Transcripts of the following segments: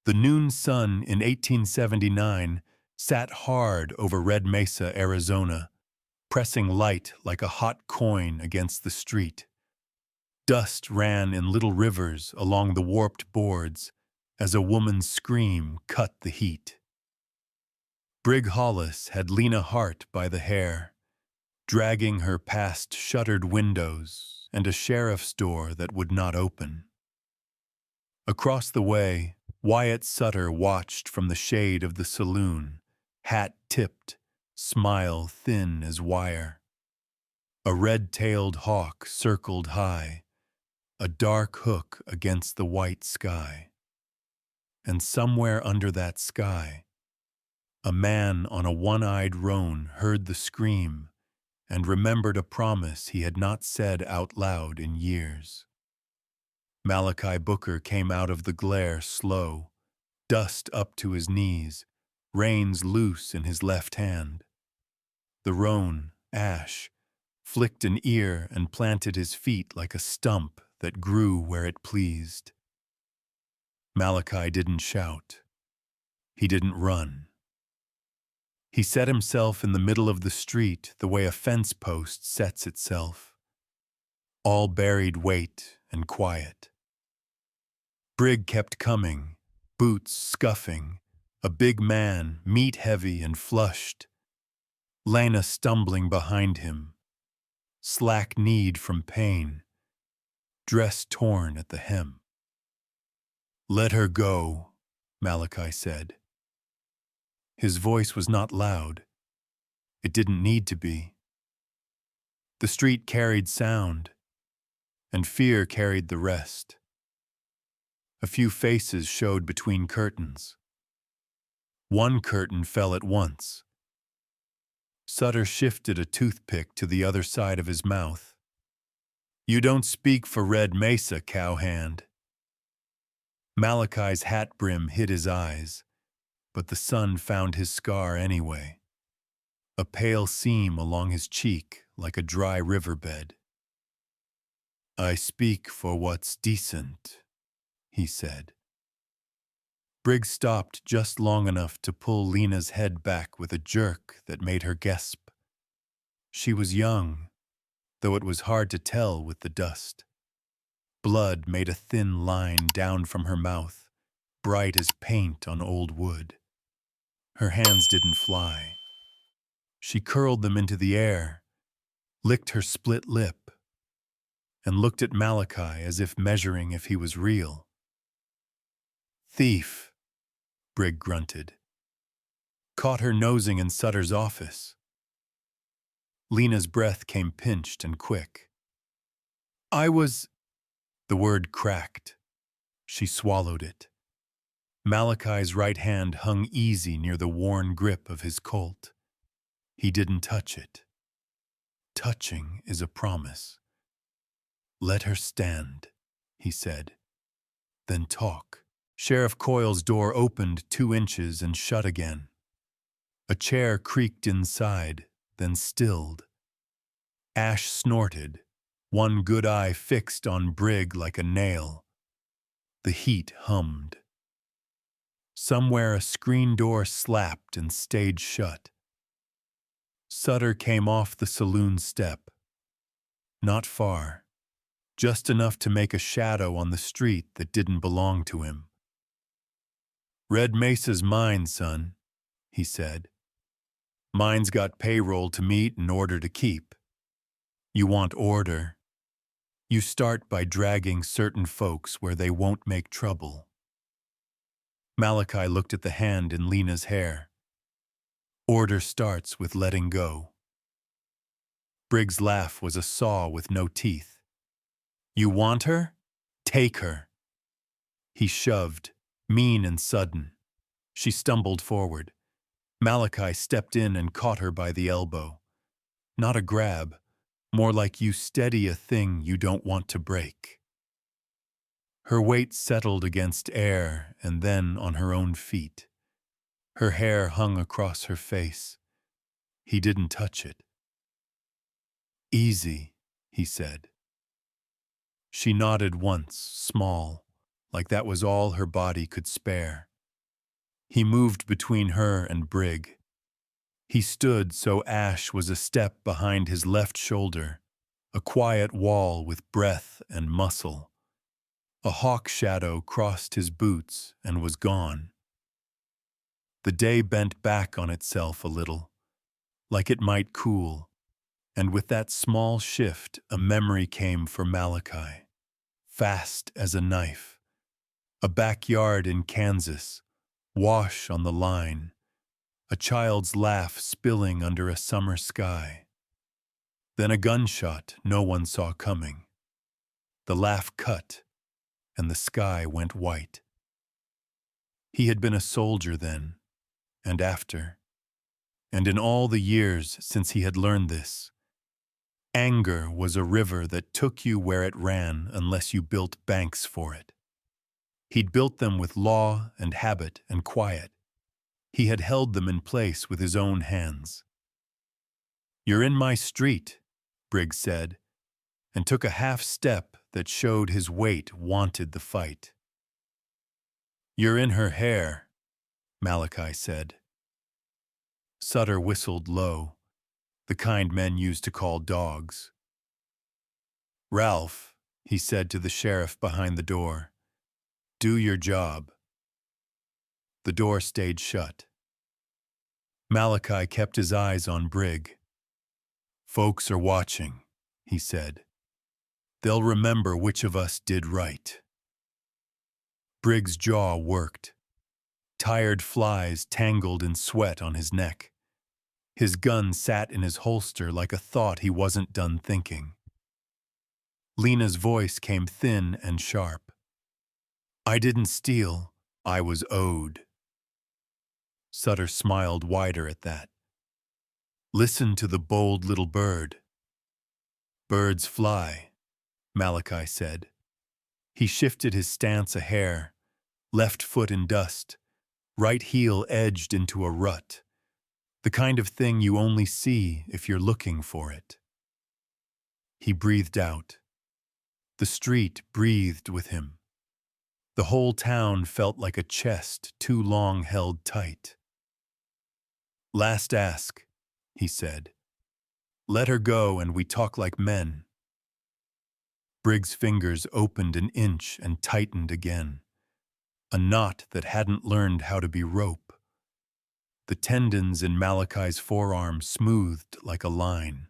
The noon sun in 1879 sat hard over Red Mesa, Arizona, pressing light like a hot coin against the street. Dust ran in little rivers along the warped boards as a woman's scream cut the heat. Brig Hollis had Lena Hart by the hair, dragging her past shuttered windows and a sheriff's door that would not open. Across the way, Wyatt Sutter watched from the shade of the saloon, hat tipped, smile thin as wire. A red-tailed hawk circled high, a dark hook against the white sky. And somewhere under that sky, a man on a one-eyed roan heard the scream and remembered a promise he had not said out loud in years. Malachi Booker came out of the glare slow, dust up to his knees, reins loose in his left hand. The roan, Ash, flicked an ear and planted his feet like a stump that grew where it pleased. Malachi didn't shout. He didn't run. He set himself in the middle of the street the way a fence post sets itself, all buried weight and quiet. Brig kept coming, boots scuffing, a big man, meat-heavy and flushed. Lena stumbling behind him, slack-kneed from pain, dress torn at the hem. "Let her go," Malachi said. His voice was not loud. It didn't need to be. The street carried sound, and fear carried the rest. A few faces showed between curtains. One curtain fell at once. Sutter shifted a toothpick to the other side of his mouth. "You don't speak for Red Mesa, cowhand." Malachi's hat brim hid his eyes, but the sun found his scar anyway. A pale seam along his cheek like a dry riverbed. "I speak for what's decent," he said. Briggs stopped just long enough to pull Lena's head back with a jerk that made her gasp. She was young, though it was hard to tell with the dust. Blood made a thin line down from her mouth, bright as paint on old wood. Her hands didn't fly. She curled them into the air, licked her split lip, and looked at Malachi as if measuring if he was real. "Thief," Brig grunted. "Caught her nosing in Sutter's office." Lena's breath came pinched and quick. "I was—" The word cracked. She swallowed it. Malachi's right hand hung easy near the worn grip of his Colt. He didn't touch it. Touching is a promise. "Let her stand," he said. "Then talk." Sheriff Coyle's door opened 2 inches and shut again. A chair creaked inside, then stilled. Ash snorted, one good eye fixed on Brig like a nail. The heat hummed. Somewhere a screen door slapped and stayed shut. Sutter came off the saloon step. Not far, just enough to make a shadow on the street that didn't belong to him. "Red Mesa's mine, son," he said. "Mine's got payroll to meet and order to keep. You want order. You start by dragging certain folks where they won't make trouble." Malachi looked at the hand in Lena's hair. "Order starts with letting go." Briggs' laugh was a saw with no teeth. "You want her? Take her." He shoved, mean and sudden. She stumbled forward. Malachi stepped in and caught her by the elbow. Not a grab, more like you steady a thing you don't want to break. Her weight settled against air and then on her own feet. Her hair hung across her face. He didn't touch it. "Easy," he said. She nodded once, small, like that was all her body could spare. He moved between her and Brig. He stood so Ash was a step behind his left shoulder, a quiet wall with breath and muscle. A hawk shadow crossed his boots and was gone. The day bent back on itself a little, like it might cool, and with that small shift a memory came for Malachi, fast as a knife. A backyard in Kansas, wash on the line, a child's laugh spilling under a summer sky. Then a gunshot no one saw coming. The laugh cut, and the sky went white. He had been a soldier then, and after, and in all the years since he had learned this. Anger was a river that took you where it ran unless you built banks for it. He'd built them with law and habit and quiet. He had held them in place with his own hands. "You're in my street," Briggs said, and took a half step that showed his weight wanted the fight. "You're in her hair," Malachi said. Sutter whistled low, the kind men used to call dogs. "Ralph," he said to the sheriff behind the door, "do your job." The door stayed shut. Malachi kept his eyes on Brig. "Folks are watching," he said. "They'll remember which of us did right." Briggs' jaw worked. Tired flies tangled in sweat on his neck. His gun sat in his holster like a thought he wasn't done thinking. Lena's voice came thin and sharp. "I didn't steal, I was owed." Sutter smiled wider at that. "Listen to the bold little bird." "Birds fly," Malachi said. He shifted his stance a hair, left foot in dust, right heel edged into a rut, the kind of thing you only see if you're looking for it. He breathed out. The street breathed with him. The whole town felt like a chest too long held tight. "Last ask," he said. "Let her go and we talk like men." Briggs' fingers opened an inch and tightened again. A knot that hadn't learned how to be rope. The tendons in Malachi's forearm smoothed like a line.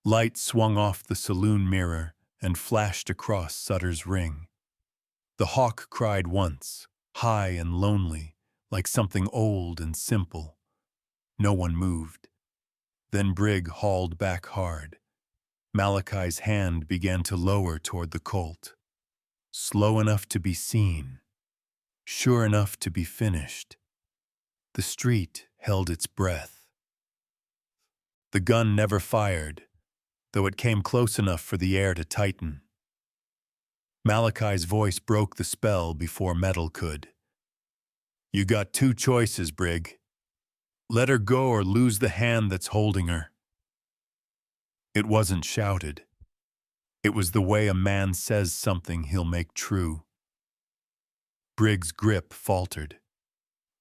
Light swung off the saloon mirror and flashed across Sutter's ring. The hawk cried once, high and lonely, like something old and simple. No one moved. Then Brig hauled back hard. Malachi's hand began to lower toward the Colt. Slow enough to be seen. Sure enough to be finished. The street held its breath. The gun never fired, though it came close enough for the air to tighten. Malachi's voice broke the spell before metal could. "You got two choices, Brig. Let her go or lose the hand that's holding her." It wasn't shouted. It was the way a man says something he'll make true. Briggs' grip faltered.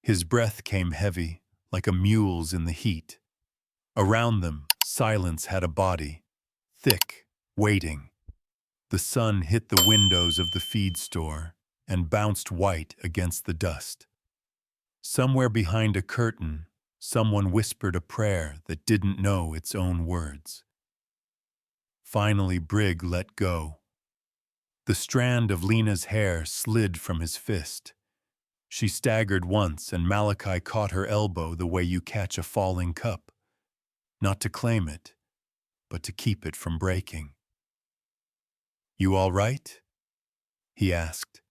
His breath came heavy, like a mule's in the heat. Around them, silence had a body, thick, waiting. The sun hit the windows of the feed store and bounced white against the dust. Somewhere behind a curtain, someone whispered a prayer that didn't know its own words. Finally, Brig let go. The strand of Lena's hair slid from his fist. She staggered once, and Malachi caught her elbow the way you catch a falling cup. Not to claim it, but to keep it from breaking. "You all right?" he asked.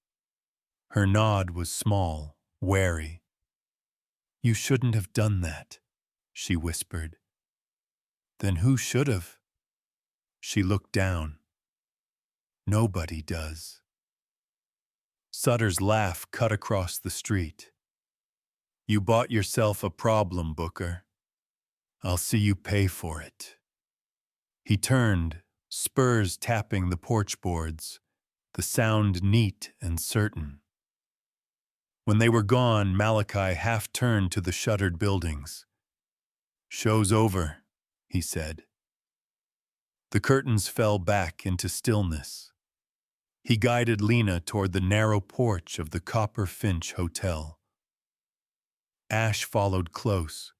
Her nod was small, wary. "You shouldn't have done that," she whispered. "Then who should have?" She looked down. "Nobody does." Sutter's laugh cut across the street. "You bought yourself a problem, Booker. I'll see you pay for it." He turned, spurs tapping the porch boards, the sound neat and certain. When they were gone, Malachi half turned to the shuttered buildings. "Show's over," he said. The curtains fell back into stillness. He guided Lena toward the narrow porch of the Copper Finch Hotel. Ash followed close,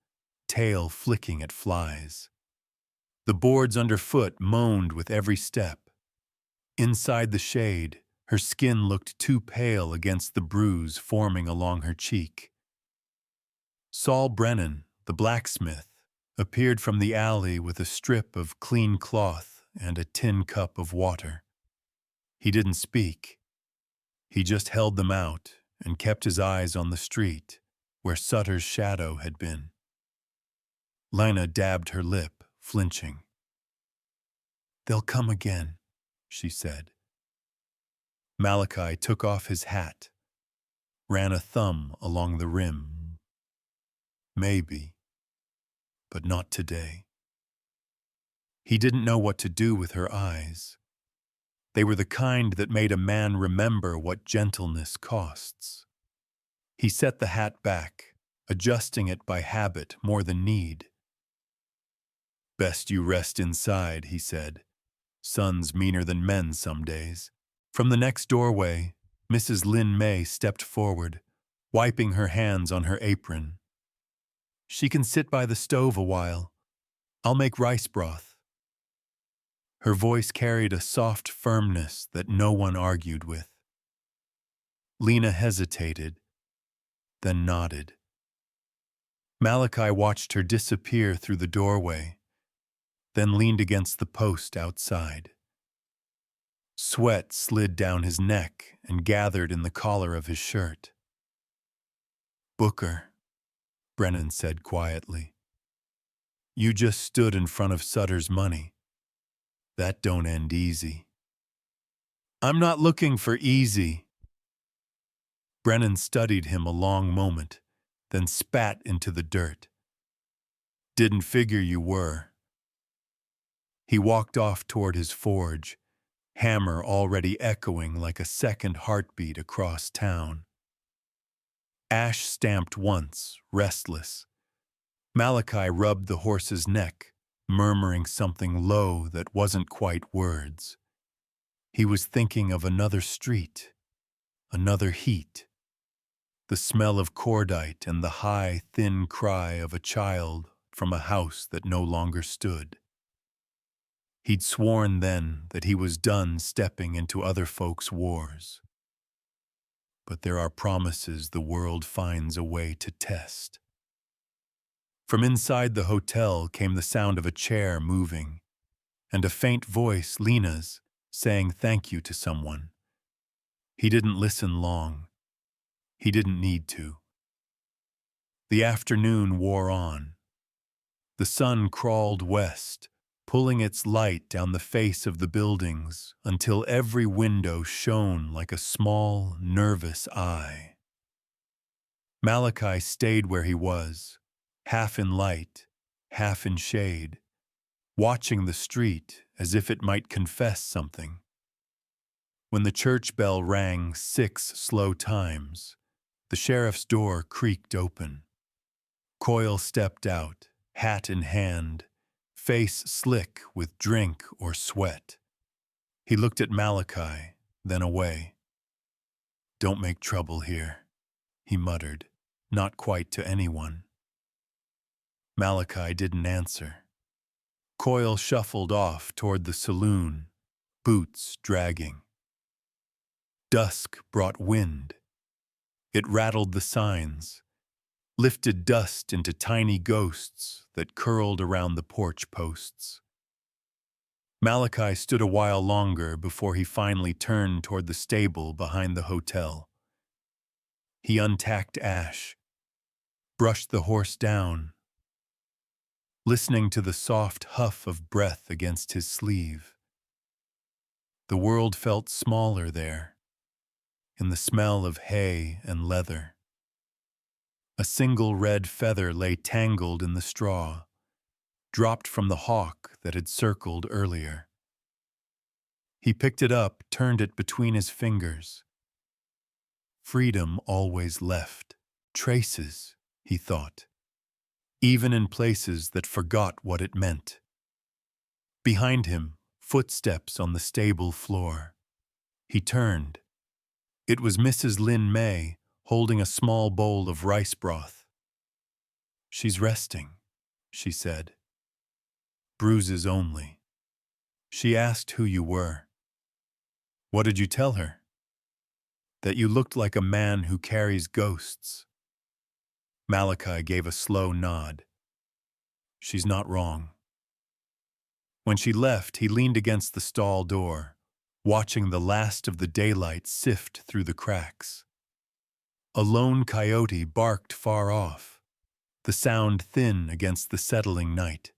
tail flicking at flies. The boards underfoot moaned with every step. Inside the shade, her skin looked too pale against the bruise forming along her cheek. Saul Brennan, the blacksmith, appeared from the alley with a strip of clean cloth and a tin cup of water. He didn't speak. He just held them out and kept his eyes on the street, where Sutter's shadow had been. Lena dabbed her lip, flinching. "They'll come again," she said. Malachi took off his hat, ran a thumb along the rim. "Maybe, but not today." He didn't know what to do with her eyes. They were the kind that made a man remember what gentleness costs. He set the hat back, adjusting it by habit more than need. "Best you rest inside," he said. "Sun's meaner than men some days." From the next doorway, Mrs. Lin May stepped forward, wiping her hands on her apron. "She can sit by the stove a while. I'll make rice broth." Her voice carried a soft firmness that no one argued with. Lena hesitated, then nodded. Malachi watched her disappear through the doorway, then leaned against the post outside. Sweat slid down his neck and gathered in the collar of his shirt. "Booker," Brennan said quietly, "you just stood in front of Sutter's money. That don't end easy." "I'm not looking for easy." Brennan studied him a long moment, then spat into the dirt. "Didn't figure you were." He walked off toward his forge, hammer already echoing like a second heartbeat across town. Ash stamped once, restless. Malachi rubbed the horse's neck, murmuring something low that wasn't quite words. He was thinking of another street, another heat, the smell of cordite and the high, thin cry of a child from a house that no longer stood. He'd sworn then that he was done stepping into other folks' wars. But there are promises the world finds a way to test. From inside the hotel came the sound of a chair moving, and a faint voice, Lena's, saying thank you to someone. He didn't listen long. He didn't need to. The afternoon wore on. The sun crawled west, pulling its light down the face of the buildings until every window shone like a small, nervous eye. Malachi stayed where he was, half in light, half in shade, watching the street as if it might confess something. When the church bell rang 6 slow times, the sheriff's door creaked open. Coyle stepped out, hat in hand, face slick with drink or sweat. He looked at Malachi, then away. "Don't make trouble here," he muttered, not quite to anyone. Malachi didn't answer. Coyle shuffled off toward the saloon, boots dragging. Dusk brought wind. It rattled the signs, lifted dust into tiny ghosts that curled around the porch posts. Malachi stood a while longer before he finally turned toward the stable behind the hotel. He untacked Ash, brushed the horse down, listening to the soft huff of breath against his sleeve. The world felt smaller there, in the smell of hay and leather. A single red feather lay tangled in the straw, dropped from the hawk that had circled earlier. He picked it up, turned it between his fingers. Freedom always left traces, he thought, even in places that forgot what it meant. Behind him, footsteps on the stable floor. He turned. It was Mrs. Lin May, holding a small bowl of rice broth. "She's resting," she said. "Bruises only." She asked who you were. "What did you tell her?" "That you looked like a man who carries ghosts." Malachi gave a slow nod. "She's not wrong." When she left, he leaned against the stall door, watching the last of the daylight sift through the cracks. A lone coyote barked far off, the sound thin against the settling night.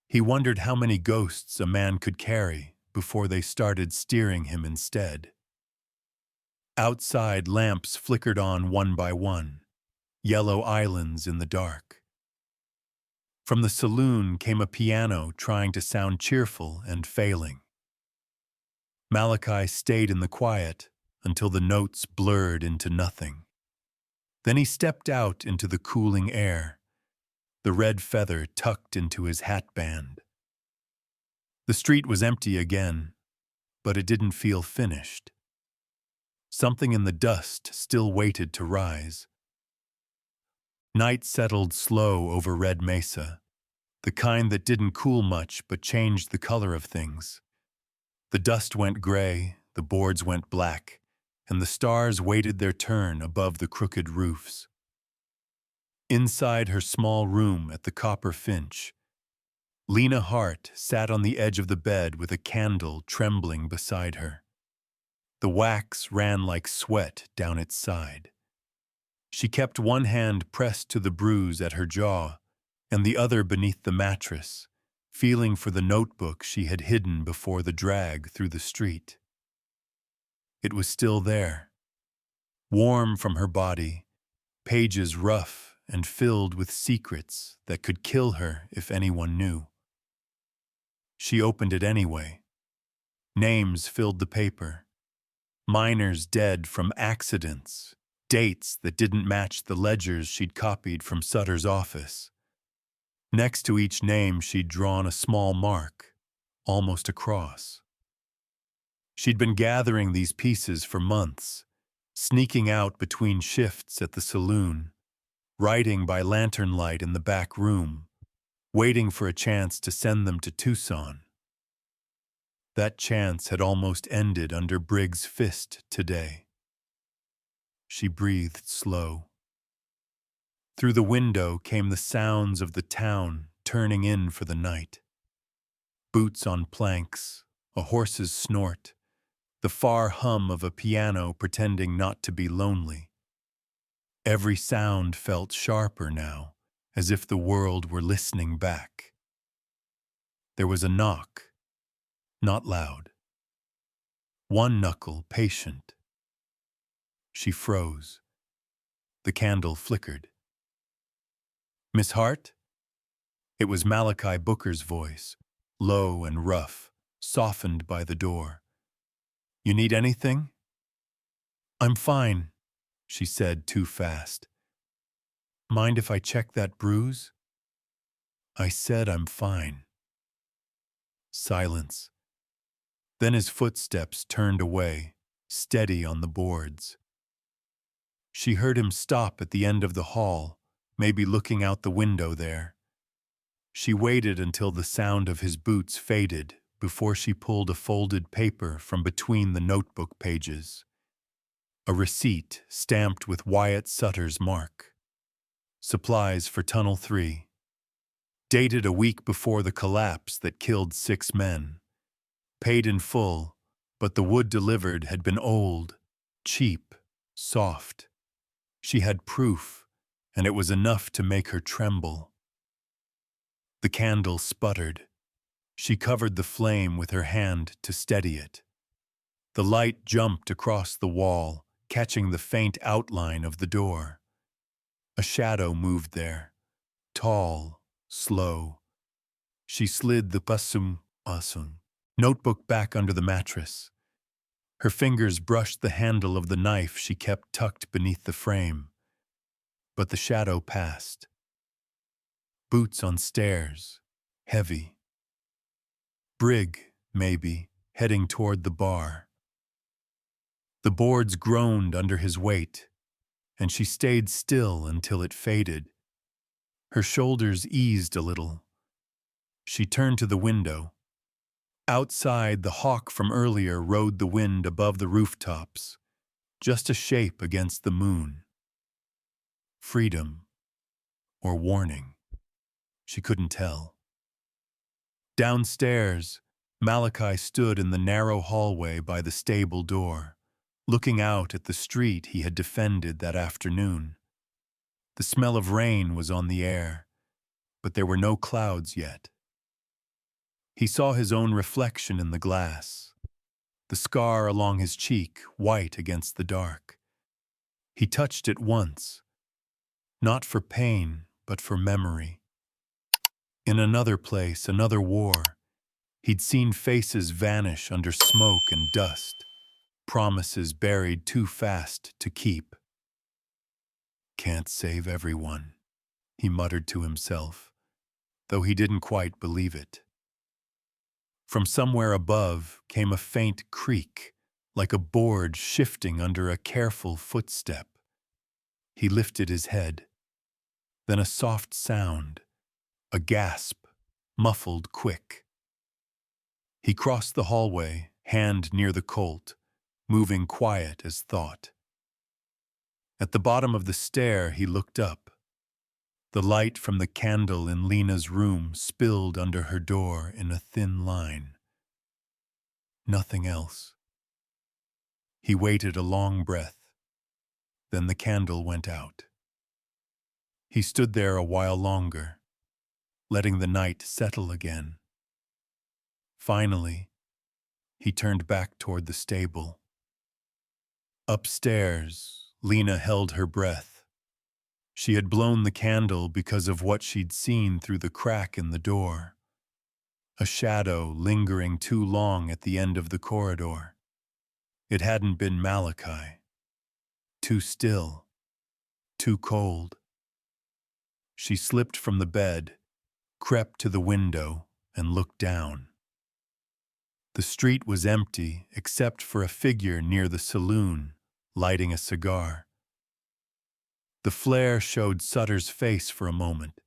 He wondered how many ghosts a man could carry before they started steering him instead. Outside, lamps flickered on one by one, yellow islands in the dark. From the saloon came a piano trying to sound cheerful and failing. Malachi stayed in the quiet until the notes blurred into nothing. Then he stepped out into the cooling air, the red feather tucked into his hatband. The street was empty again, but it didn't feel finished. Something in the dust still waited to rise. Night settled slow over Red Mesa, the kind that didn't cool much but changed the color of things. The dust went gray, the boards went black, and the stars waited their turn above the crooked roofs. Inside her small room at the Copper Finch, Lena Hart sat on the edge of the bed with a candle trembling beside her. The wax ran like sweat down its side. She kept one hand pressed to the bruise at her jaw and the other beneath the mattress, feeling for the notebook she had hidden before the drag through the street. It was still there, warm from her body, pages rough and filled with secrets that could kill her if anyone knew. She opened it anyway. Names filled the paper. Miners dead from accidents, dates that didn't match the ledgers she'd copied from Sutter's office. Next to each name she'd drawn a small mark, almost a cross. She'd been gathering these pieces for months, sneaking out between shifts at the saloon, writing by lantern light in the back room, waiting for a chance to send them to Tucson. That chance had almost ended under Briggs' fist today. She breathed slow. Through the window came the sounds of the town turning in for the night. Boots on planks, a horse's snort, the far hum of a piano pretending not to be lonely. Every sound felt sharper now, as if the world were listening back. There was a knock, not loud. One knuckle patient. She froze. The candle flickered. "Miss Hart?" It was Malachi Booker's voice, low and rough, softened by the door. "You need anything?" "I'm fine," she said too fast. "Mind if I check that bruise?" "I said I'm fine." Silence. Then his footsteps turned away, steady on the boards. She heard him stop at the end of the hall, maybe looking out the window there. She waited until the sound of his boots faded before she pulled a folded paper from between the notebook pages. A receipt stamped with Wyatt Sutter's mark. Supplies for Tunnel 3. Dated a week before the collapse that killed 6 men. Paid in full, but the wood delivered had been old, cheap, soft. She had proof, and it was enough to make her tremble. The candle sputtered. She covered the flame with her hand to steady it. The light jumped across the wall, catching the faint outline of the door. A shadow moved there, tall, slow. She slid the pasum notebook back under the mattress. Her fingers brushed the handle of the knife she kept tucked beneath the frame. But the shadow passed. Boots on stairs, heavy. Brig, maybe, heading toward the bar. The boards groaned under his weight, and she stayed still until it faded. Her shoulders eased a little. She turned to the window. Outside, the hawk from earlier rode the wind above the rooftops, just a shape against the moon. Freedom, or warning, she couldn't tell. Downstairs, Malachi stood in the narrow hallway by the stable door, looking out at the street he had defended that afternoon. The smell of rain was on the air, but there were no clouds yet. He saw his own reflection in the glass, the scar along his cheek white against the dark. He touched it once, not for pain, but for memory. In another place, another war, he'd seen faces vanish under smoke and dust, promises buried too fast to keep. Can't save everyone, he muttered to himself, though he didn't quite believe it. From somewhere above came a faint creak, like a board shifting under a careful footstep. He lifted his head. Then a soft sound, a gasp, muffled quick. He crossed the hallway, hand near the Colt, moving quiet as thought. At the bottom of the stair, he looked up. The light from the candle in Lena's room spilled under her door in a thin line. Nothing else. He waited a long breath. Then the candle went out. He stood there a while longer, letting the night settle again. Finally, he turned back toward the stable. Upstairs, Lena held her breath. She had blown the candle because of what she'd seen through the crack in the door. A shadow lingering too long at the end of the corridor. It hadn't been Malachi. Too still. Too cold. She slipped from the bed, crept to the window, and looked down. The street was empty except for a figure near the saloon, lighting a cigar. The flare showed Sutter's face for a moment.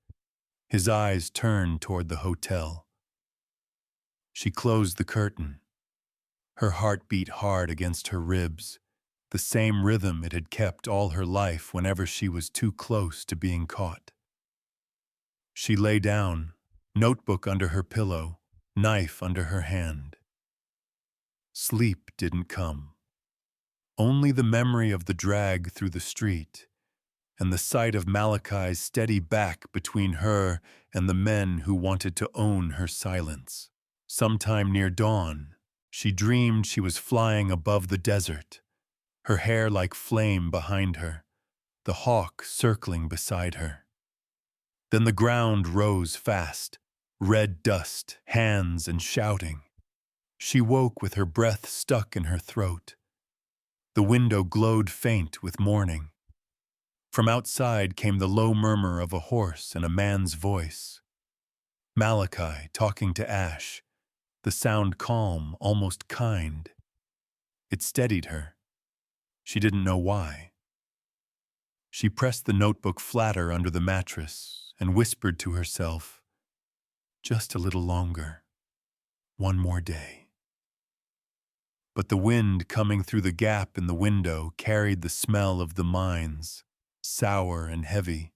His eyes turned toward the hotel. She closed the curtain. Her heart beat hard against her ribs, the same rhythm it had kept all her life whenever she was too close to being caught. She lay down, notebook under her pillow, knife under her hand. Sleep didn't come. Only the memory of the drag through the street, and the sight of Malachi's steady back between her and the men who wanted to own her silence. Sometime near dawn, she dreamed she was flying above the desert, her hair like flame behind her, the hawk circling beside her. Then the ground rose fast, red dust, hands and shouting. She woke with her breath stuck in her throat. The window glowed faint with morning. From outside came the low murmur of a horse and a man's voice. Malachi talking to Ash, the sound calm, almost kind. It steadied her. She didn't know why. She pressed the notebook flatter under the mattress and whispered to herself, just a little longer, one more day. But the wind coming through the gap in the window carried the smell of the mines, sour and heavy.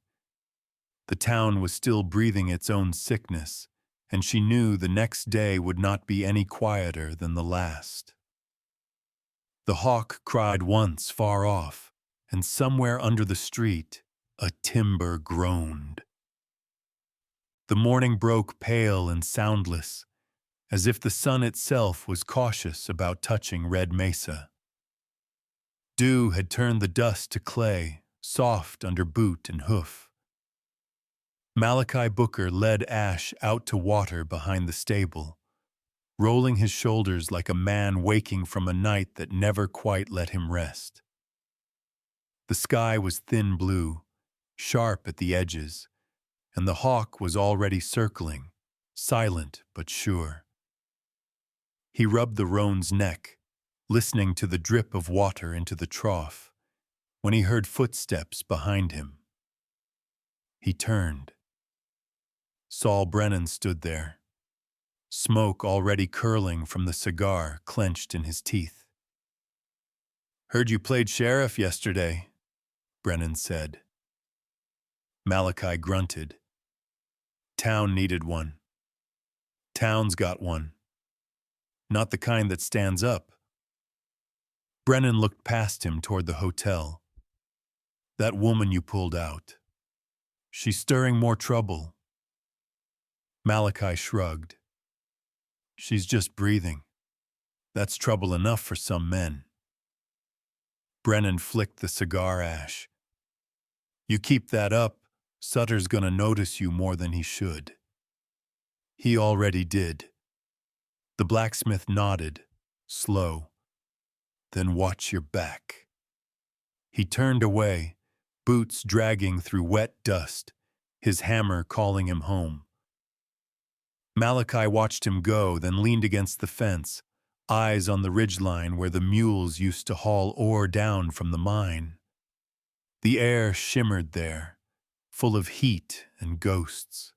The town was still breathing its own sickness, and she knew the next day would not be any quieter than the last. The hawk cried once far off, and somewhere under the street, a timber groaned. The morning broke pale and soundless, as if the sun itself was cautious about touching Red Mesa. Dew had turned the dust to clay, soft under boot and hoof. Malachi Booker led Ash out to water behind the stable. rolling his shoulders like a man waking from a night that never quite let him rest. The sky was thin blue, sharp at the edges, and the hawk was already circling, silent but sure. He rubbed the roan's neck, listening to the drip of water into the trough, when he heard footsteps behind him. He turned. Saul Brennan stood there, smoke already curling from the cigar clenched in his teeth. "Heard you played sheriff yesterday," Brennan said. Malachi grunted. "Town needed one. Town's got one. Not the kind that stands up." Brennan looked past him toward the hotel. "That woman you pulled out. She's stirring more trouble." Malachi shrugged. "She's just breathing. That's trouble enough for some men." Brennan flicked the cigar ash. "You keep that up, Sutter's gonna notice you more than he should." He already did. The blacksmith nodded, slow. "Then watch your back." He turned away, boots dragging through wet dust, his hammer calling him home. Malachi watched him go, then leaned against the fence, eyes on the ridgeline where the mules used to haul ore down from the mine. The air shimmered there, full of heat and ghosts.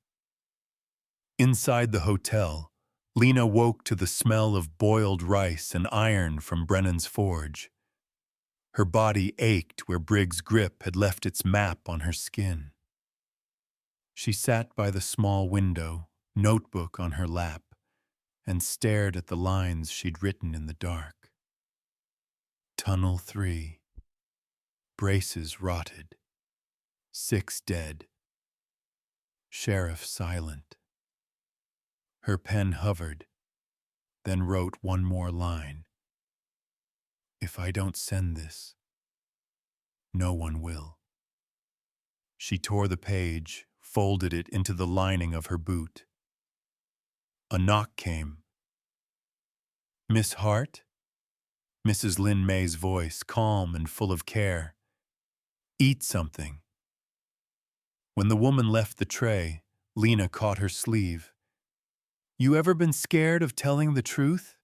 Inside the hotel, Lena woke to the smell of boiled rice and iron from Brennan's forge. Her body ached where Briggs' grip had left its map on her skin. She sat by the small window, notebook on her lap, and stared at the lines she'd written in the dark. Tunnel 3. Braces rotted. 6 dead. Sheriff silent. Her pen hovered, then wrote one more line. "If I don't send this, no one will." She tore the page, folded it into the lining of her boot. A knock came. "Miss Hart?" Mrs. Lin May's voice, calm and full of care. "Eat something." When the woman left the tray, Lena caught her sleeve. "You ever been scared of telling the truth?"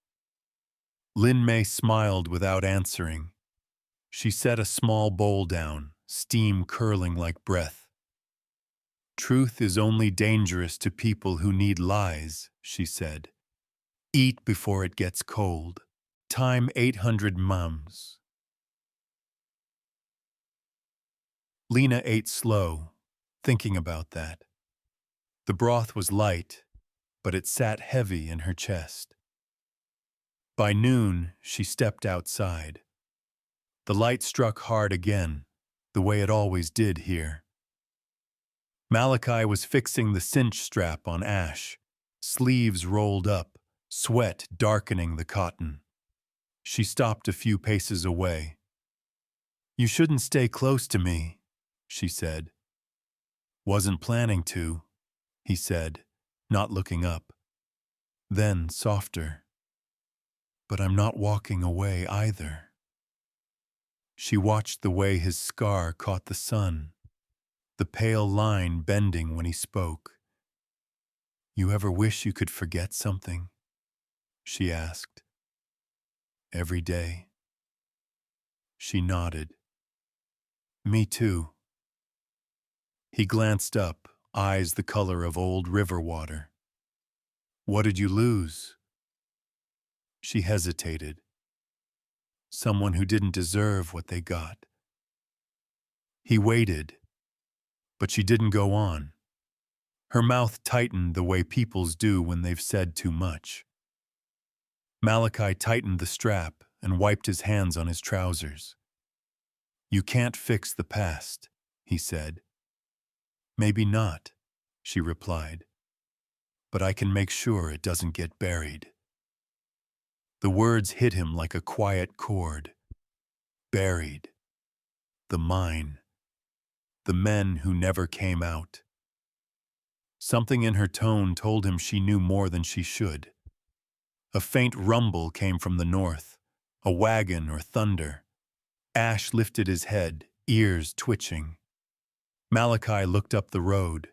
Lin May smiled without answering. She set a small bowl down, steam curling like breath. "Truth is only dangerous to people who need lies," she said. "Eat before it gets cold. Time 800 mums." Lena ate slow, thinking about that. The broth was light, but it sat heavy in her chest. By noon, she stepped outside. The light struck hard again, the way it always did here. Malachi was fixing the cinch strap on Ash, sleeves rolled up, sweat darkening the cotton. She stopped a few paces away. "You shouldn't stay close to me," she said. "Wasn't planning to," he said, not looking up. Then, softer. "But I'm not walking away either." She watched the way his scar caught the sun, the pale line bending when he spoke. "You ever wish you could forget something?" she asked. "Every day." She nodded. "Me too." He glanced up, eyes the color of old river water. "What did you lose?" She hesitated. Someone who didn't deserve what they got. He waited, but she didn't go on. Her mouth tightened the way people's do when they've said too much. Malachi tightened the strap and wiped his hands on his trousers. "You can't fix the past," he said. "Maybe not," she replied. "But I can make sure it doesn't get buried." The words hit him like a quiet chord. Buried. The mine. The men who never came out. Something in her tone told him she knew more than she should. A faint rumble came from the north, a wagon or thunder. Ash lifted his head, ears twitching. Malachi looked up the road.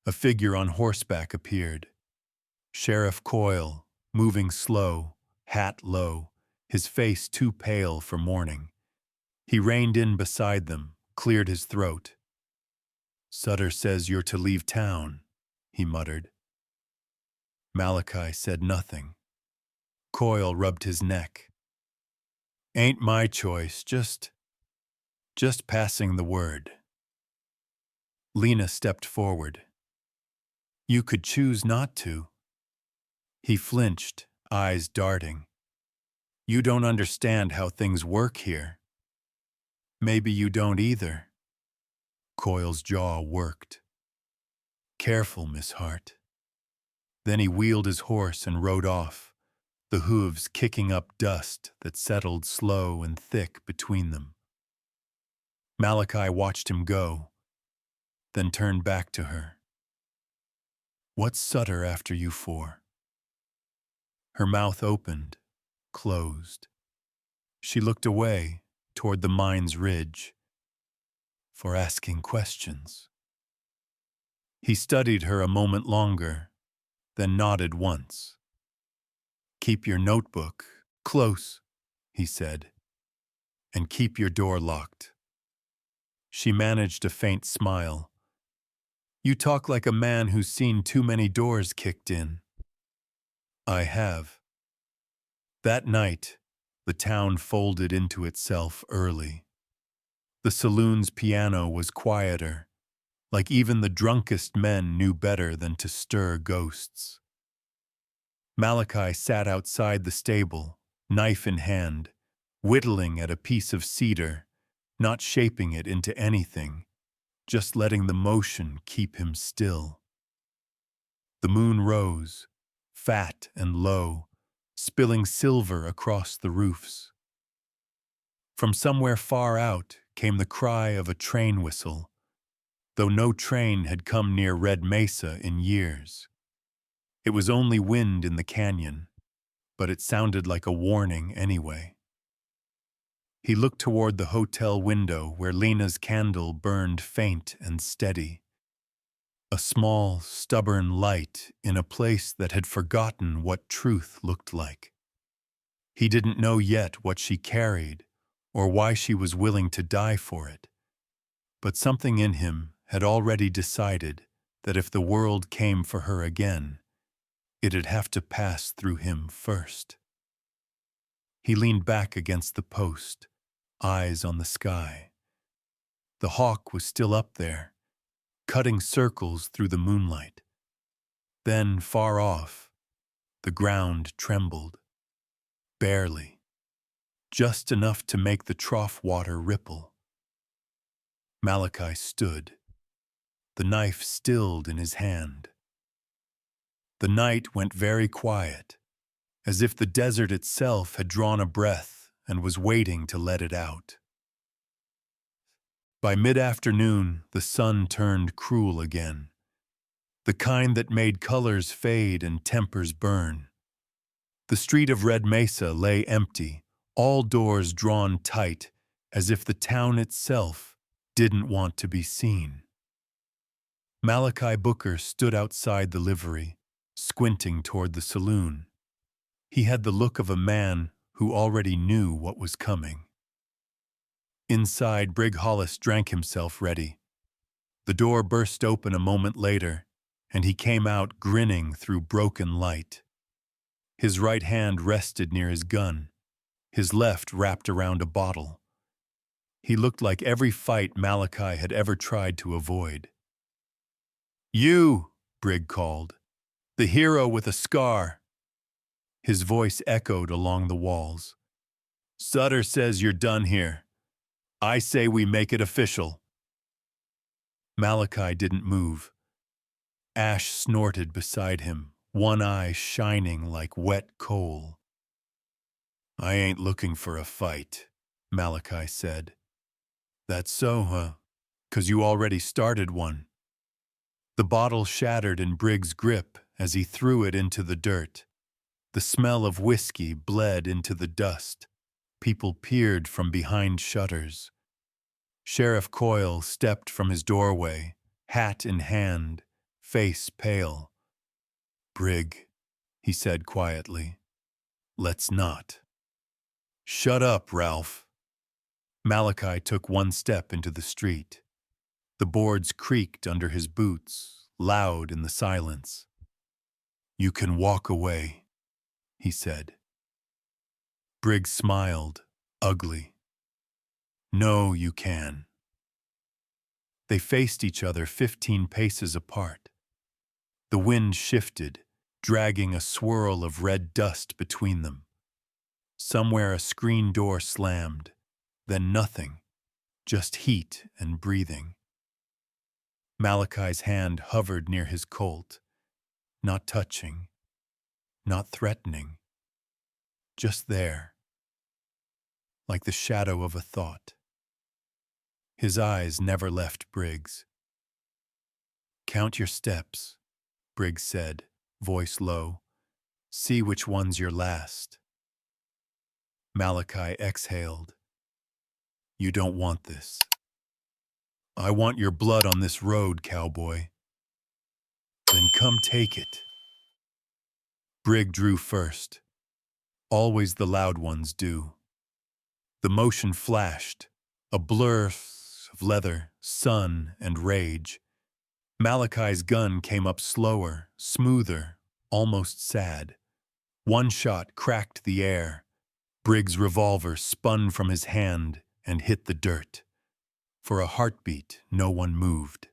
A figure on horseback appeared. Sheriff Coyle, moving slow, hat low, his face too pale for mourning. He reined in beside them, cleared his throat. "Sutter says you're to leave town," he muttered. Malachi said nothing. Coyle rubbed his neck. "Ain't my choice, just passing the word." Lena stepped forward. "You could choose not to." He flinched, eyes darting. "You don't understand how things work here." "Maybe you don't either." Coyle's jaw worked. "Careful, Miss Hart." Then he wheeled his horse and rode off, the hooves kicking up dust that settled slow and thick between them. Malachi watched him go, then turned back to her. "What's Sutter after you for?" Her mouth opened, closed. She looked away, toward the mine's ridge. "For asking questions." He studied her a moment longer, then nodded once. "Keep your notebook close," he said, "and keep your door locked." She managed a faint smile. "You talk like a man who's seen too many doors kicked in." "I have." That night, the town folded into itself early. The saloon's piano was quieter, like even the drunkest men knew better than to stir ghosts. Malachi sat outside the stable, knife in hand, whittling at a piece of cedar, not shaping it into anything, just letting the motion keep him still. The moon rose, fat and low, spilling silver across the roofs. From somewhere far out came the cry of a train whistle, though no train had come near Red Mesa in years. It was only wind in the canyon, but it sounded like a warning anyway. He looked toward the hotel window where Lena's candle burned faint and steady. A small, stubborn light in a place that had forgotten what truth looked like. He didn't know yet what she carried or why she was willing to die for it. But something in him had already decided that if the world came for her again, it'd have to pass through him first. He leaned back against the post, eyes on the sky. The hawk was still up there, cutting circles through the moonlight. Then, far off, the ground trembled. Barely. Just enough to make the trough water ripple. Malachi stood, the knife stilled in his hand. The night went very quiet, as if the desert itself had drawn a breath and was waiting to let it out. By mid-afternoon, the sun turned cruel again, the kind that made colors fade and tempers burn. The street of Red Mesa lay empty, all doors drawn tight, as if the town itself didn't want to be seen. Malachi Booker stood outside the livery, squinting toward the saloon. He had the look of a man who already knew what was coming. Inside, Brig Hollis drank himself ready. The door burst open a moment later, and he came out grinning through broken light. His right hand rested near his gun, his left wrapped around a bottle. He looked like every fight Malachi had ever tried to avoid. "You," Brig called, "the hero with a scar." His voice echoed along the walls. "Sutter says you're done here. I say we make it official." Malachi didn't move. Ash snorted beside him, one eye shining like wet coal. "I ain't looking for a fight," Malachi said. "That's so, huh? 'Cause you already started one." The bottle shattered in Briggs' grip as he threw it into the dirt. The smell of whiskey bled into the dust. People peered from behind shutters. Sheriff Coyle stepped from his doorway, hat in hand, face pale. "Brig," he said quietly, "let's not." "Shut up, Ralph." Malachi took one step into the street. The boards creaked under his boots, loud in the silence. "You can walk away," he said. Briggs smiled, ugly. "No, you can." They faced each other 15 paces apart. The wind shifted, dragging a swirl of red dust between them. Somewhere a screen door slammed, then nothing, just heat and breathing. Malachi's hand hovered near his Colt, not touching, not threatening, just there, like the shadow of a thought. His eyes never left Briggs. "Count your steps," Briggs said, voice low. "See which one's your last." Malachi exhaled. "You don't want this." "I want your blood on this road, cowboy." "Then come take it." Brig drew first. Always the loud ones do. The motion flashed, a blur of leather, sun, and rage. Malachi's gun came up slower, smoother, almost sad. One shot cracked the air. Briggs' revolver spun from his hand and hit the dirt. For a heartbeat, no one moved.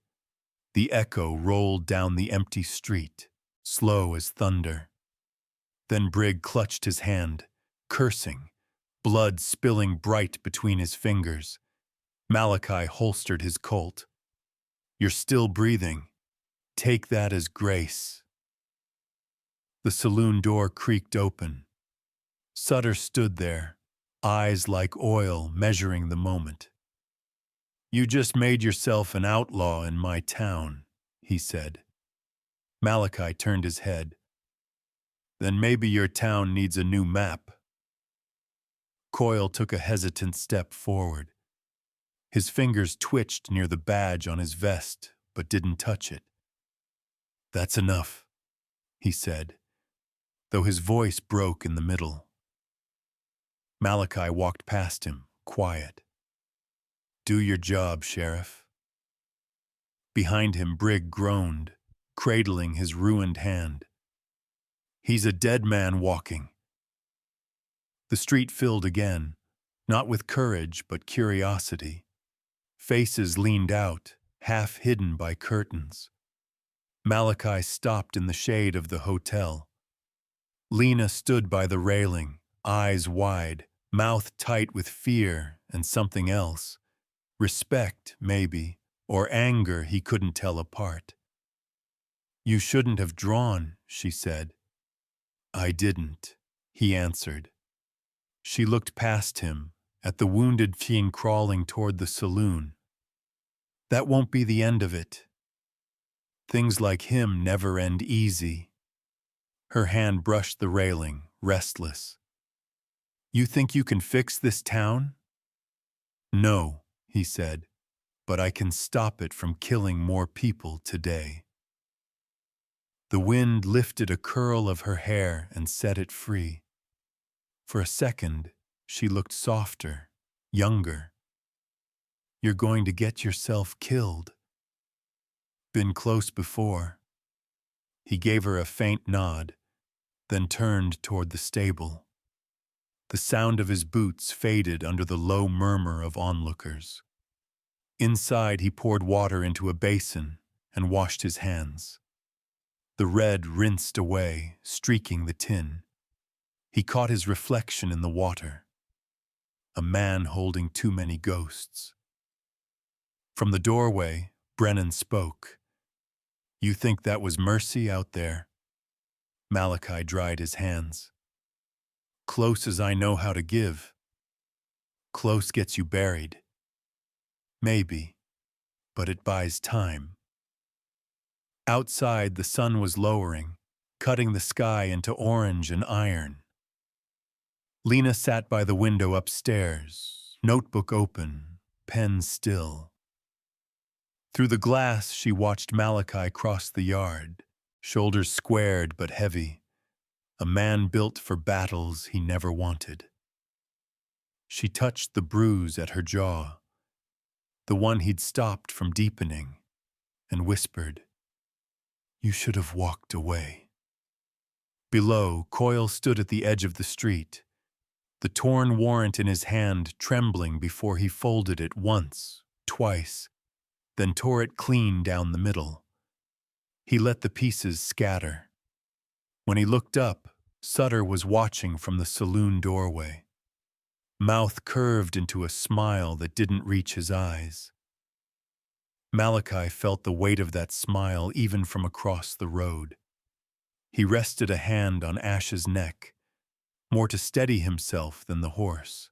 The echo rolled down the empty street, slow as thunder. Then Briggs clutched his hand, cursing, blood spilling bright between his fingers. Malachi holstered his Colt. "You're still breathing. Take that as grace." The saloon door creaked open. Sutter stood there, eyes like oil measuring the moment. "You just made yourself an outlaw in my town," he said. Malachi turned his head. "Then maybe your town needs a new map." Coyle took a hesitant step forward. His fingers twitched near the badge on his vest, but didn't touch it. "That's enough," he said, though his voice broke in the middle. Malachi walked past him, quiet. "Do your job, Sheriff." Behind him, Briggs groaned, cradling his ruined hand. "He's a dead man walking." The street filled again, not with courage but curiosity. Faces leaned out, half hidden by curtains. Malachi stopped in the shade of the hotel. Lena stood by the railing, eyes wide, mouth tight with fear and something else. Respect, maybe, or anger he couldn't tell apart. "You shouldn't have drawn," she said. "I didn't," he answered. She looked past him, at the wounded fiend crawling toward the saloon. "That won't be the end of it. Things like him never end easy." Her hand brushed the railing, restless. "You think you can fix this town?" "No," he said, "but I can stop it from killing more people today." The wind lifted a curl of her hair and set it free. For a second, she looked softer, younger. "You're going to get yourself killed." "Been close before." He gave her a faint nod, then turned toward the stable. The sound of his boots faded under the low murmur of onlookers. Inside, he poured water into a basin and washed his hands. The red rinsed away, streaking the tin. He caught his reflection in the water. A man holding too many ghosts. From the doorway, Brennan spoke. "You think that was mercy out there?" Malachi dried his hands. "Close as I know how to give." "Close gets you buried." "Maybe, but it buys time." Outside, the sun was lowering, cutting the sky into orange and iron. Lena sat by the window upstairs, notebook open, pen still. Through the glass, she watched Malachi cross the yard, shoulders squared but heavy, a man built for battles he never wanted. She touched the bruise at her jaw, the one he'd stopped from deepening, and whispered, "You should have walked away." Below, Coyle stood at the edge of the street, the torn warrant in his hand trembling before he folded it once, twice, then tore it clean down the middle. He let the pieces scatter. When he looked up, Sutter was watching from the saloon doorway. Mouth curved into a smile that didn't reach his eyes. Malachi felt the weight of that smile even from across the road. He rested a hand on Ash's neck, more to steady himself than the horse.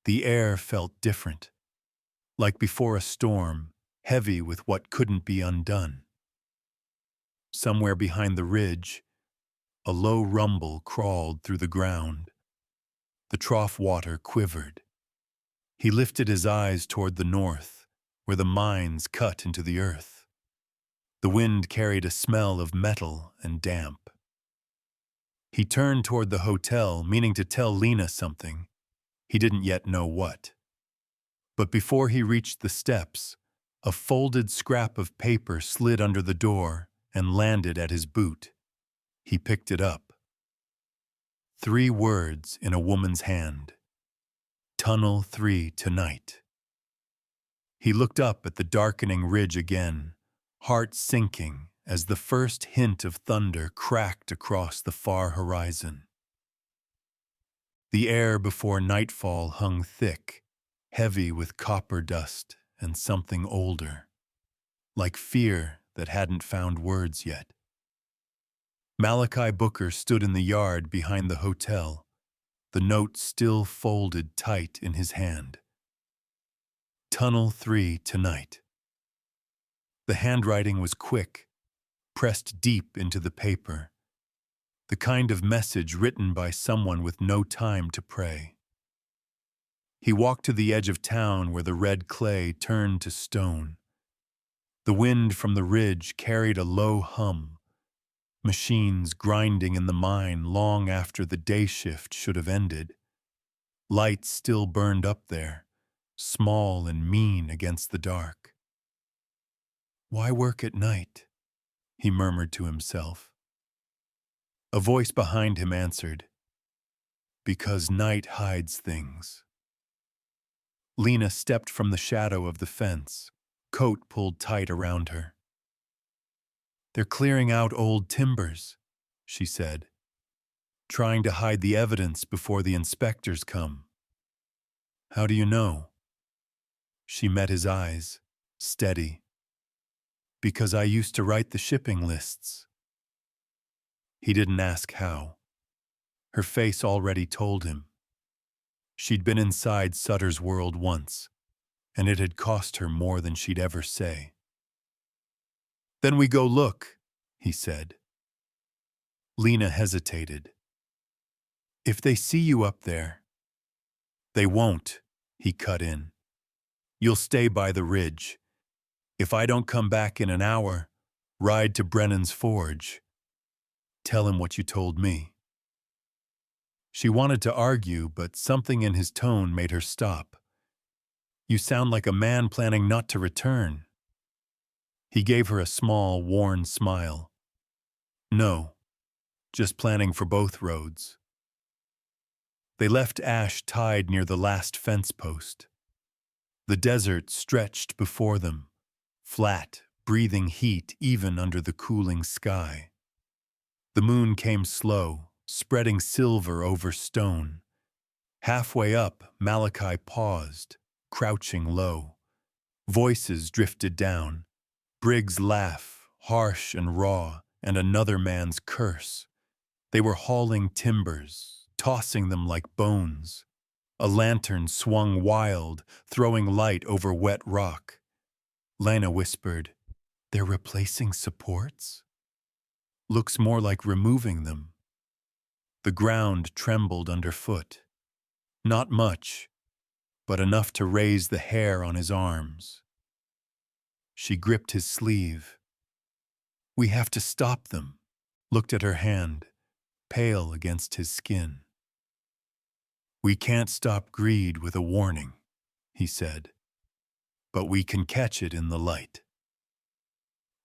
The air felt different, like before a storm, heavy with what couldn't be undone. Somewhere behind the ridge, a low rumble crawled through the ground. The trough water quivered. He lifted his eyes toward the north, where the mines cut into the earth. The wind carried a smell of metal and damp. He turned toward the hotel, meaning to tell Lena something. He didn't yet know what. But before he reached the steps, a folded scrap of paper slid under the door and landed at his boot. He picked it up. 3 words in a woman's hand. Tunnel 3 tonight. He looked up at the darkening ridge again, heart sinking as the first hint of thunder cracked across the far horizon. The air before nightfall hung thick, heavy with copper dust and something older, like fear that hadn't found words yet. Malachi Booker stood in the yard behind the hotel, the note still folded tight in his hand. Tunnel 3 tonight. The handwriting was quick, pressed deep into the paper, the kind of message written by someone with no time to pray. He walked to the edge of town where the red clay turned to stone. The wind from the ridge carried a low hum, machines grinding in the mine long after the day shift should have ended. Lights still burned up there, small and mean against the dark. "Why work at night?" he murmured to himself. A voice behind him answered, "Because night hides things." Lena stepped from the shadow of the fence, coat pulled tight around her. "They're clearing out old timbers," she said, "trying to hide the evidence before the inspectors come." "How do you know?" She met his eyes, steady. "Because I used to write the shipping lists." He didn't ask how. Her face already told him. She'd been inside Sutter's world once, and it had cost her more than she'd ever say. "Then we go look," he said. Lena hesitated. "If they see you up there—" "They won't," he cut in. "You'll stay by the ridge. If I don't come back in an hour, ride to Brennan's forge. Tell him what you told me." She wanted to argue, but something in his tone made her stop. "You sound like a man planning not to return." He gave her a small, worn smile. "No, just planning for both roads." They left Ash tied near the last fence post. The desert stretched before them, flat, breathing heat even under the cooling sky. The moon came slow, spreading silver over stone. Halfway up, Malachi paused, crouching low. Voices drifted down. Briggs' laugh, harsh and raw, and another man's curse. They were hauling timbers, tossing them like bones. A lantern swung wild, throwing light over wet rock. Lena whispered, "They're replacing supports?" looks more like removing them. The ground trembled underfoot. Not much, but enough to raise the hair on his arms. She gripped his sleeve. We have to stop them. Looked at her hand, pale against his skin. We can't stop greed with a warning, he said, but we can catch it in the light.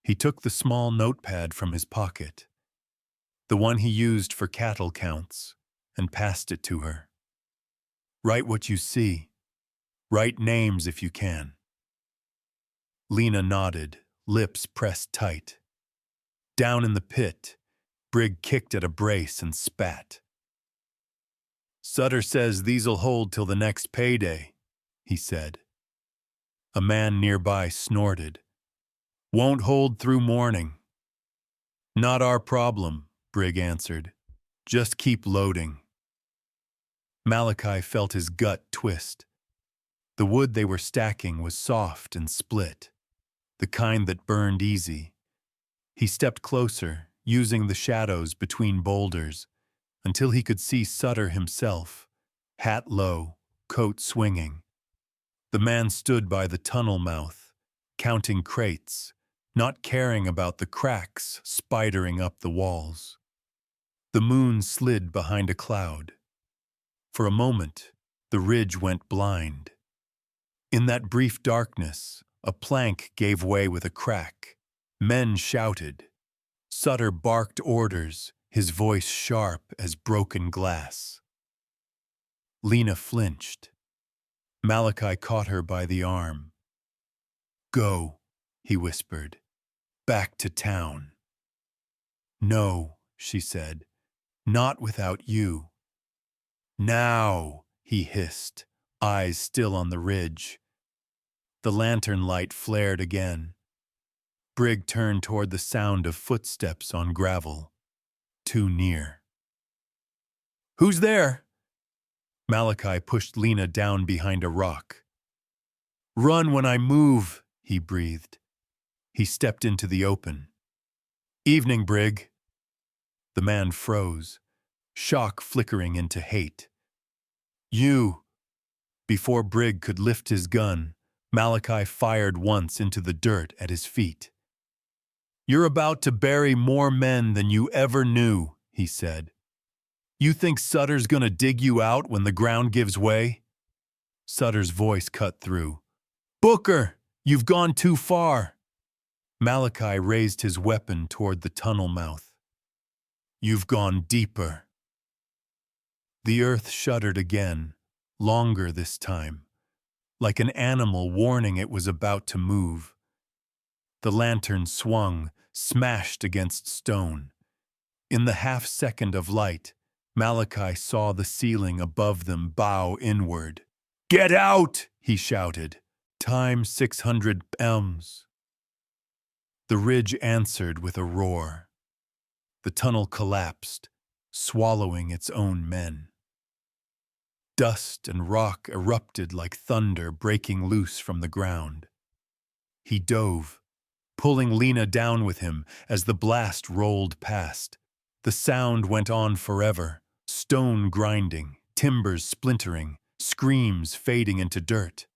He took the small notepad from his pocket, the one he used for cattle counts, and passed it to her. Write what you see. Write names if you can. Lena nodded, lips pressed tight. Down in the pit, Brig kicked at a brace and spat. Sutter says these'll hold till the next payday, he said. A man nearby snorted. Won't hold through morning. Not our problem, Brig answered. Just keep loading. Malachi felt his gut twist. The wood they were stacking was soft and split, the kind that burned easy. He stepped closer, using the shadows between boulders, until he could see Sutter himself, hat low, coat swinging. The man stood by the tunnel mouth, counting crates, not caring about the cracks spidering up the walls. The moon slid behind a cloud. For a moment, the ridge went blind. In that brief darkness, a plank gave way with a crack. Men shouted. Sutter barked orders, his voice sharp as broken glass. Lena flinched. Malachi caught her by the arm. Go, he whispered. Back to town. No, she said. Not without you. Now, he hissed, eyes still on the ridge. The lantern light flared again. Brig turned toward the sound of footsteps on gravel. Too near. Who's there? Malachi pushed Lena down behind a rock. Run when I move, he breathed. He stepped into the open. Evening, Brig. The man froze, shock flickering into hate. You. Before Brig could lift his gun, Malachi fired once into the dirt at his feet. You're about to bury more men than you ever knew, he said. You think Sutter's gonna dig you out when the ground gives way? Sutter's voice cut through. Booker, you've gone too far. Malachi raised his weapon toward the tunnel mouth. You've gone deeper. The earth shuddered again, longer this time, like an animal warning it was about to move. The lantern swung, smashed against stone. In the half-second of light, Malachi saw the ceiling above them bow inward. Get out, he shouted. Time 600 elms. The ridge answered with a roar. The tunnel collapsed, swallowing its own men. Dust and rock erupted like thunder breaking loose from the ground. He dove, pulling Lena down with him as the blast rolled past. The sound went on forever, stone grinding, timbers splintering, screams fading into dirt.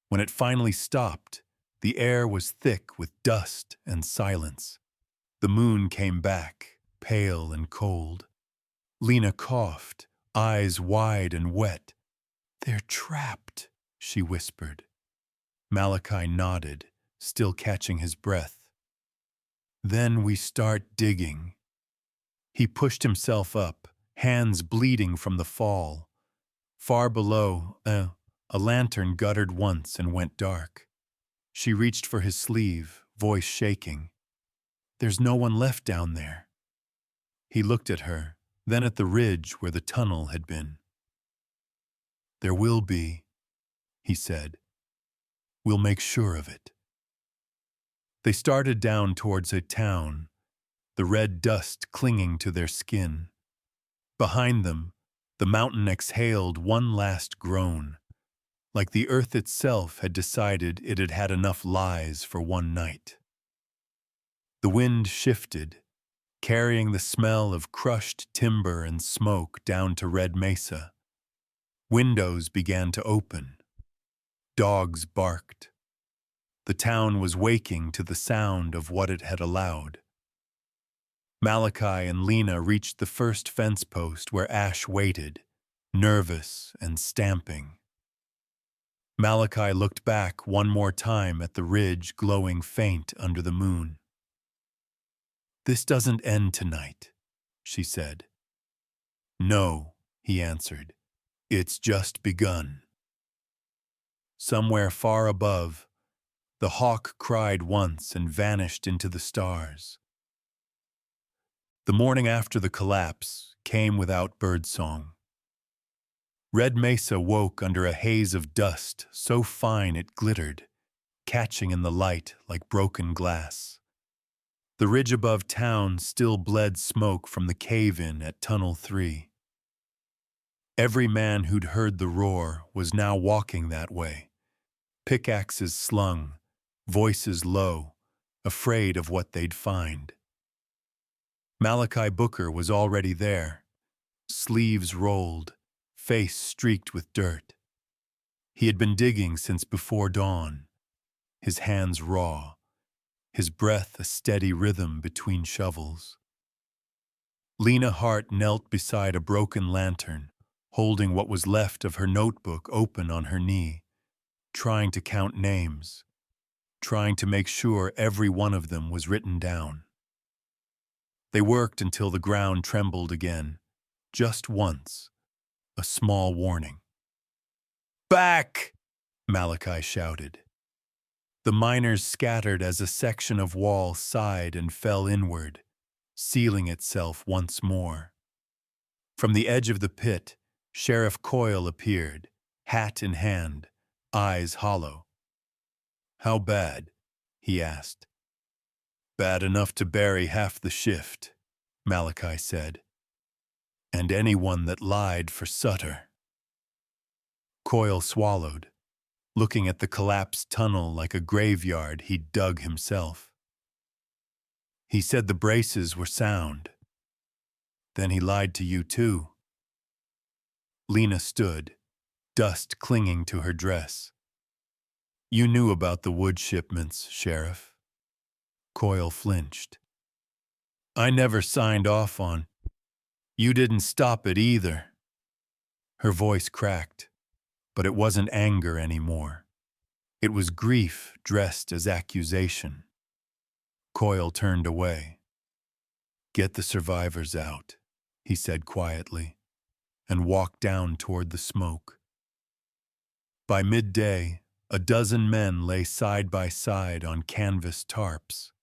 When it finally stopped, the air was thick with dust and silence. The moon came back, pale and cold. Lena coughed, eyes wide and wet. They're trapped, she whispered. Malachi nodded, still catching his breath. Then we start digging. He pushed himself up, hands bleeding from the fall. Far below, a lantern guttered once and went dark. She reached for his sleeve, voice shaking. There's no one left down there. He looked at her, then at the ridge where the tunnel had been. There will be, he said. We'll make sure of it. They started down towards a town, the red dust clinging to their skin. Behind them, the mountain exhaled one last groan, like the earth itself had decided it had had enough lies for one night. The wind shifted, carrying the smell of crushed timber and smoke down to Red Mesa. Windows began to open. Dogs barked. The town was waking to the sound of what it had allowed. Malachi and Lena reached the first fence post where Ash waited, nervous and stamping. Malachi looked back one more time at the ridge glowing faint under the moon. "This doesn't end tonight," she said. "No," he answered. "It's just begun." Somewhere far above, the hawk cried once and vanished into the stars. The morning after the collapse came without birdsong. Red Mesa woke under a haze of dust so fine it glittered, catching in the light like broken glass. The ridge above town still bled smoke from the cave-in at Tunnel 3. Every man who'd heard the roar was now walking that way, pickaxes slung, voices low, afraid of what they'd find. Malachi Booker was already there, sleeves rolled, face streaked with dirt. He had been digging since before dawn, his hands raw, his breath a steady rhythm between shovels. Lena Hart knelt beside a broken lantern, holding what was left of her notebook open on her knee, trying to count names, trying to make sure every one of them was written down. They worked until the ground trembled again, just once, a small warning. "Back!" Malachi shouted. The miners scattered as a section of wall sighed and fell inward, sealing itself once more. From the edge of the pit, Sheriff Coyle appeared, hat in hand, eyes hollow. "How bad?" he asked. "Bad enough to bury half the shift," Malachi said. "And anyone that lied for Sutter." Coyle swallowed, looking at the collapsed tunnel like a graveyard he'd dug himself. "He said the braces were sound. Then he lied to you too." Lena stood, dust clinging to her dress. "You knew about the wood shipments, Sheriff." Coyle flinched. "I never signed off on. You didn't stop it either." Her voice cracked, but it wasn't anger anymore. It was grief dressed as accusation. Coyle turned away. "Get the survivors out," he said quietly, and walked down toward the smoke. By midday, a dozen men lay side by side on canvas tarps.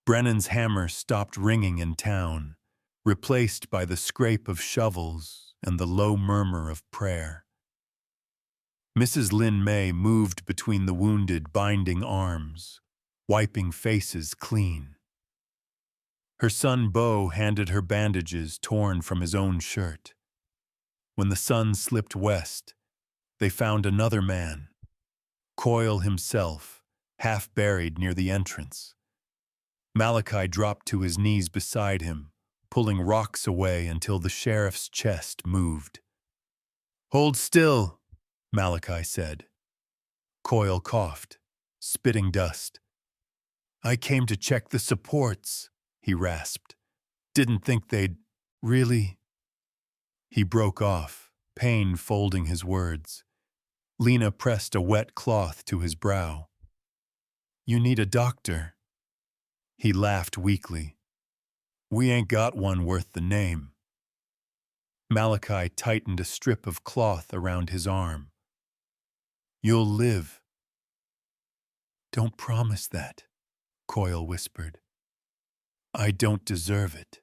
Brennan's hammer stopped ringing in town, replaced by the scrape of shovels and the low murmur of prayer. Mrs. Lynn May moved between the wounded, binding arms, wiping faces clean. Her son Beau handed her bandages torn from his own shirt. When the sun slipped west, they found another man, Coyle himself, half buried near the entrance. Malachi dropped to his knees beside him, pulling rocks away until the sheriff's chest moved. "Hold still," Malachi said. Coyle coughed, spitting dust. "I came to check the supports," he rasped. "Didn't think they'd really—" He broke off, pain folding his words. Lena pressed a wet cloth to his brow. "You need a doctor." He laughed weakly. "We ain't got one worth the name." Malachi tightened a strip of cloth around his arm. "You'll live." "Don't promise that," Coyle whispered. "I don't deserve it."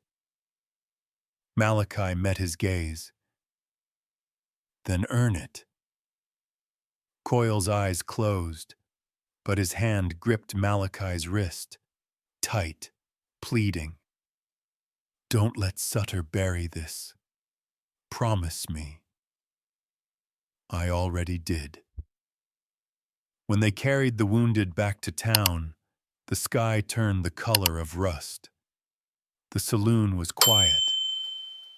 Malachi met his gaze. "Then earn it." Coyle's eyes closed, but his hand gripped Malachi's wrist, tight, pleading. "Don't let Sutter bury this. Promise me." "I already did." When they carried the wounded back to town, the sky turned the color of rust. The saloon was quiet.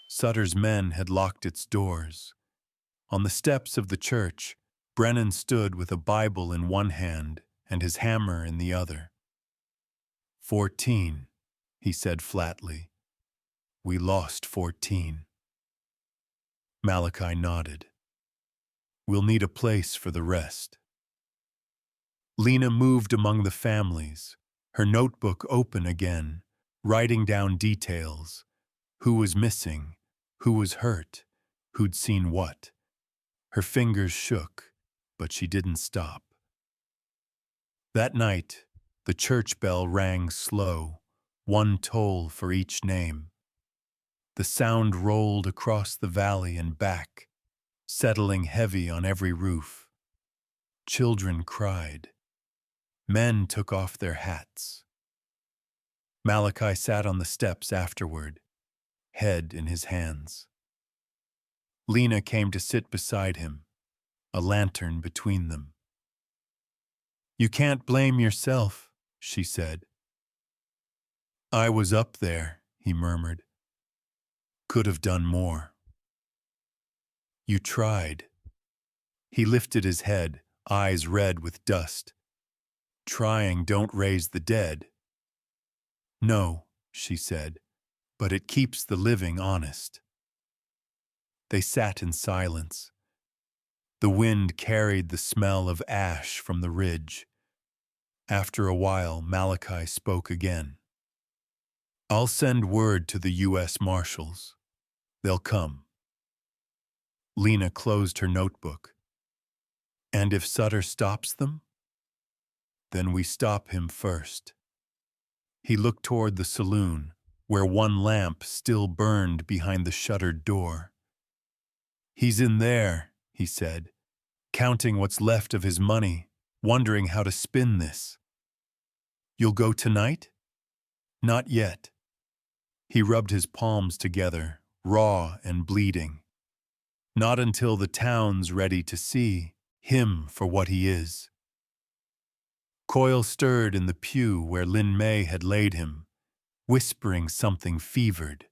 Sutter's men had locked its doors. On the steps of the church, Brennan stood with a Bible in one hand and his hammer in the other. 14, he said flatly. We lost 14. Malachi nodded. We'll need a place for the rest. Lena moved among the families, her notebook open again, writing down details. Who was missing, who was hurt, who'd seen what. Her fingers shook, but she didn't stop. That night, the church bell rang slow, one toll for each name. The sound rolled across the valley and back, settling heavy on every roof. Children cried. Men took off their hats. Malachi sat on the steps afterward, head in his hands. Lena came to sit beside him, a lantern between them. You can't blame yourself, she said. I was up there, he murmured. Could have done more. You tried. He lifted his head, eyes red with dust. Trying don't raise the dead. No, she said, but it keeps the living honest. They sat in silence. The wind carried the smell of ash from the ridge. After a while, Malachi spoke again. I'll send word to the U.S. Marshals. They'll come. Lena closed her notebook. And if Sutter stops them? Then we stop him first. He looked toward the saloon, where one lamp still burned behind the shuttered door. He's in there, he said, counting what's left of his money, wondering how to spin this. You'll go tonight? Not yet. He rubbed his palms together, raw and bleeding. Not until the town's ready to see him for what he is. Coyle stirred in the pew where Lin May had laid him, whispering something fevered.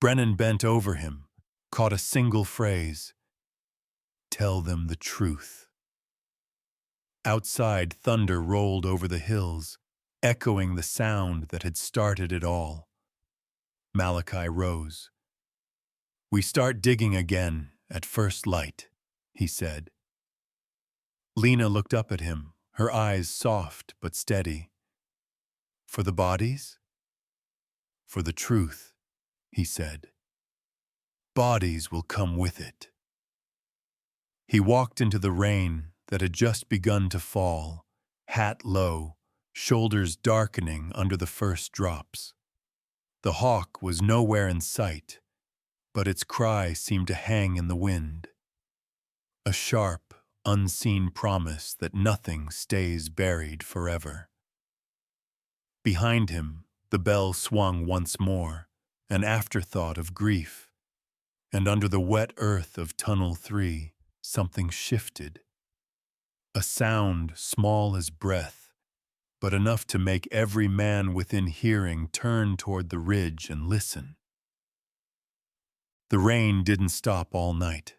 Brennan bent over him, caught a single phrase. Tell them the truth. Outside, thunder rolled over the hills, echoing the sound that had started it all. Malachi rose. We start digging again at first light, he said. Lena looked up at him, her eyes soft but steady. For the bodies? For the truth, he said. Bodies will come with it. He walked into the rain that had just begun to fall, hat low, shoulders darkening under the first drops. The hawk was nowhere in sight, but its cry seemed to hang in the wind. A sharp, unseen promise that nothing stays buried forever. Behind him, the bell swung once more, an afterthought of grief. And under the wet earth of Tunnel 3, something shifted. A sound small as breath, but enough to make every man within hearing turn toward the ridge and listen. The rain didn't stop all night.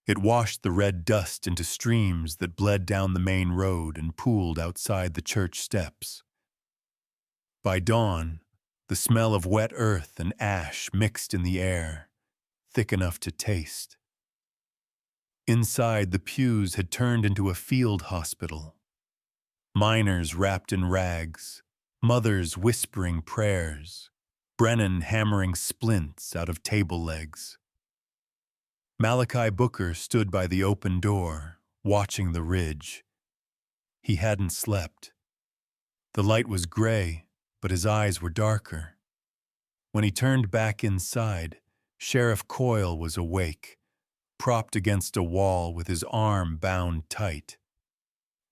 It washed the red dust into streams that bled down the main road and pooled outside the church steps. By dawn, the smell of wet earth and ash mixed in the air, thick enough to taste. Inside, the pews had turned into a field hospital. Miners wrapped in rags, mothers whispering prayers, Brennan hammering splints out of table legs. Malachi Booker stood by the open door, watching the ridge. He hadn't slept. The light was gray, but his eyes were darker. When he turned back inside, Sheriff Coyle was awake, propped against a wall with his arm bound tight.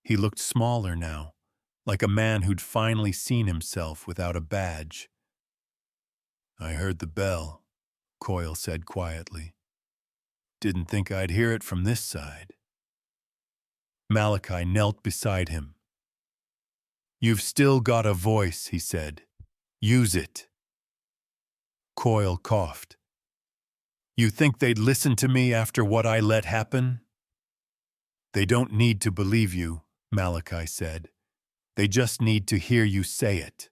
He looked smaller now, like a man who'd finally seen himself without a badge. I heard the bell, Coyle said quietly. Didn't think I'd hear it from this side. Malachi knelt beside him. You've still got a voice, he said. Use it. Coyle coughed. You think they'd listen to me after what I let happen? They don't need to believe you, Malachi said. They just need to hear you say it.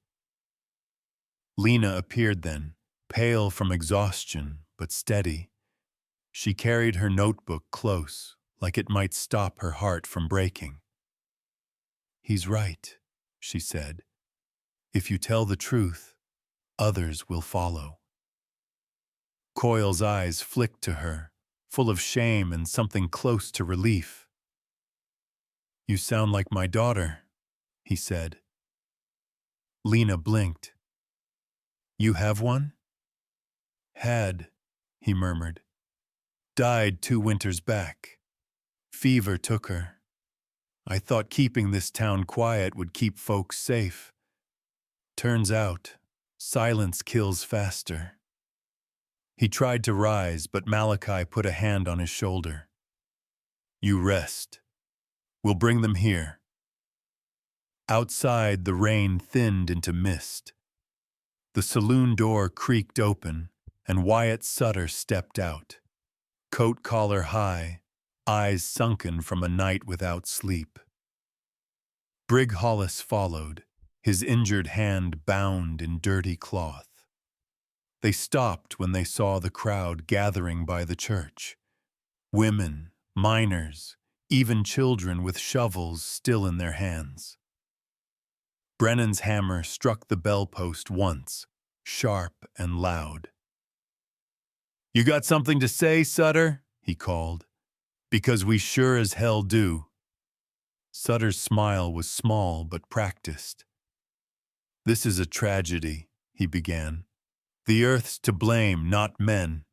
Lena appeared then, pale from exhaustion, but steady. She carried her notebook close, like it might stop her heart from breaking. He's right, she said. If you tell the truth, others will follow. Coyle's eyes flicked to her, full of shame and something close to relief. You sound like my daughter, he said. Lena blinked. You have one? Had, he murmured. Died 2 winters back. Fever took her. I thought keeping this town quiet would keep folks safe. Turns out, silence kills faster. He tried to rise, but Malachi put a hand on his shoulder. You rest. We'll bring them here. Outside, the rain thinned into mist. The saloon door creaked open, and Wyatt Sutter stepped out. Coat collar high, eyes sunken from a night without sleep. Brig Hollis followed, his injured hand bound in dirty cloth. They stopped when they saw the crowd gathering by the church. Women, miners, even children with shovels still in their hands. Brennan's hammer struck the bell-post once, sharp and loud. You got something to say, Sutter? He called. Because we sure as hell do. Sutter's smile was small but practiced. This is a tragedy, he began. The earth's to blame, not men.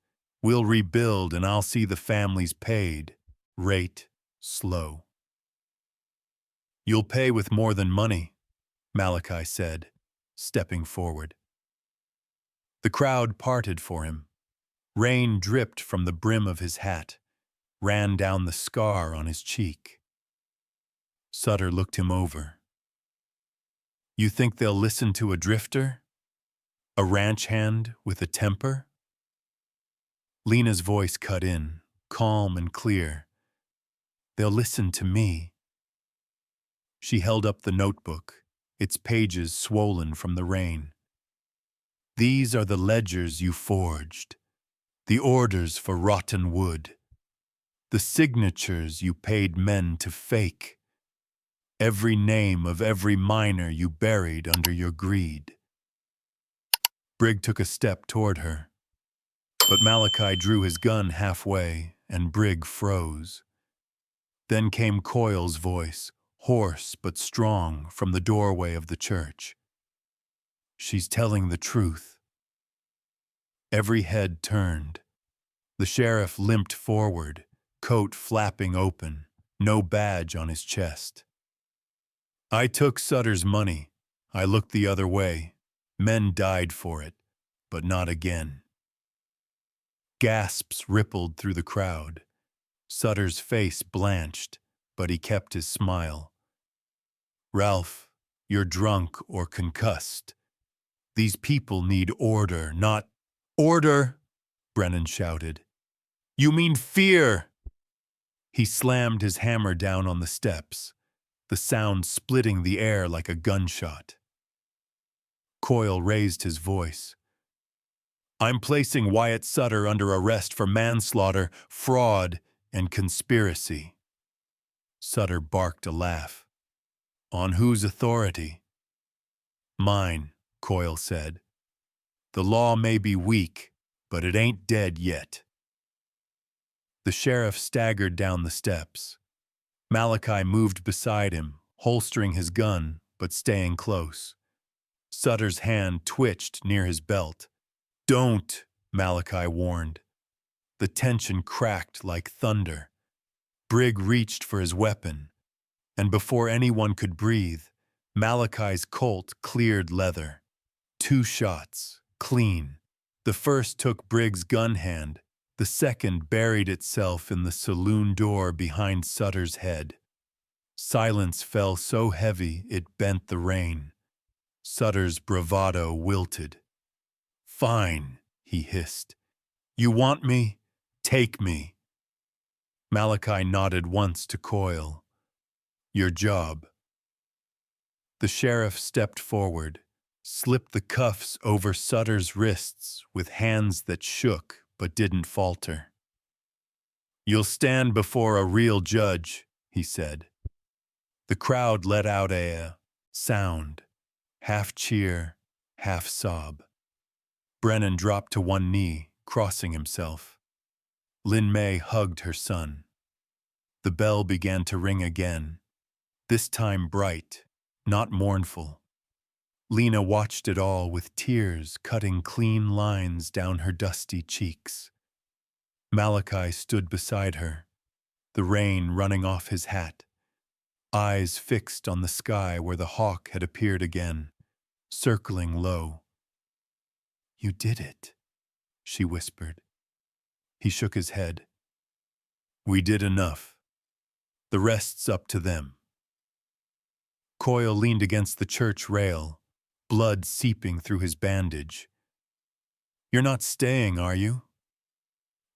We'll rebuild and I'll see the families paid. Rate slow. You'll pay with more than money, Malachi said, stepping forward. The crowd parted for him. Rain dripped from the brim of his hat, ran down the scar on his cheek. Sutter looked him over. You think they'll listen to a drifter? A ranch hand with a temper? Lena's voice cut in, calm and clear. They'll listen to me. She held up the notebook, its pages swollen from the rain. These are the ledgers you forged, the orders for rotten wood, the signatures you paid men to fake, every name of every miner you buried under your greed. Brig took a step toward her, but Malachi drew his gun halfway and Brig froze. Then came Coyle's voice, hoarse but strong, from the doorway of the church. She's telling the truth. Every head turned. The sheriff limped forward, coat flapping open, no badge on his chest. I took Sutter's money. I looked the other way. Men died for it, but not again. Gasps rippled through the crowd. Sutter's face blanched, but he kept his smile. Ralph, you're drunk or concussed. These people need order, not— Order, Brennan shouted. You mean fear! He slammed his hammer down on the steps, the sound splitting the air like a gunshot. Coyle raised his voice. I'm placing Wyatt Sutter under arrest for manslaughter, fraud, and conspiracy. Sutter barked a laugh. On whose authority? Mine, Coyle said. The law may be weak, but it ain't dead yet. The sheriff staggered down the steps. Malachi moved beside him, holstering his gun, but staying close. Sutter's hand twitched near his belt. Don't, Malachi warned. The tension cracked like thunder. Brig reached for his weapon, and before anyone could breathe, Malachi's Colt cleared leather. 2 shots, clean. The first took Brig's gun hand. The second buried itself in the saloon door behind Sutter's head. Silence fell so heavy it bent the rain. Sutter's bravado wilted. Fine, he hissed. You want me? Take me. Malachi nodded once to Coyle. Your job. The sheriff stepped forward, slipped the cuffs over Sutter's wrists with hands that shook but didn't falter. You'll stand before a real judge, he said. The crowd let out a sound, half cheer, half sob. Brennan dropped to one knee, crossing himself. Lin May hugged her son. The bell began to ring again, this time bright, not mournful. Lena watched it all with tears cutting clean lines down her dusty cheeks. Malachi stood beside her, the rain running off his hat, eyes fixed on the sky where the hawk had appeared again, circling low. You did it, she whispered. He shook his head. We did enough. The rest's up to them. Coyle leaned against the church rail, blood seeping through his bandage. You're not staying, are you?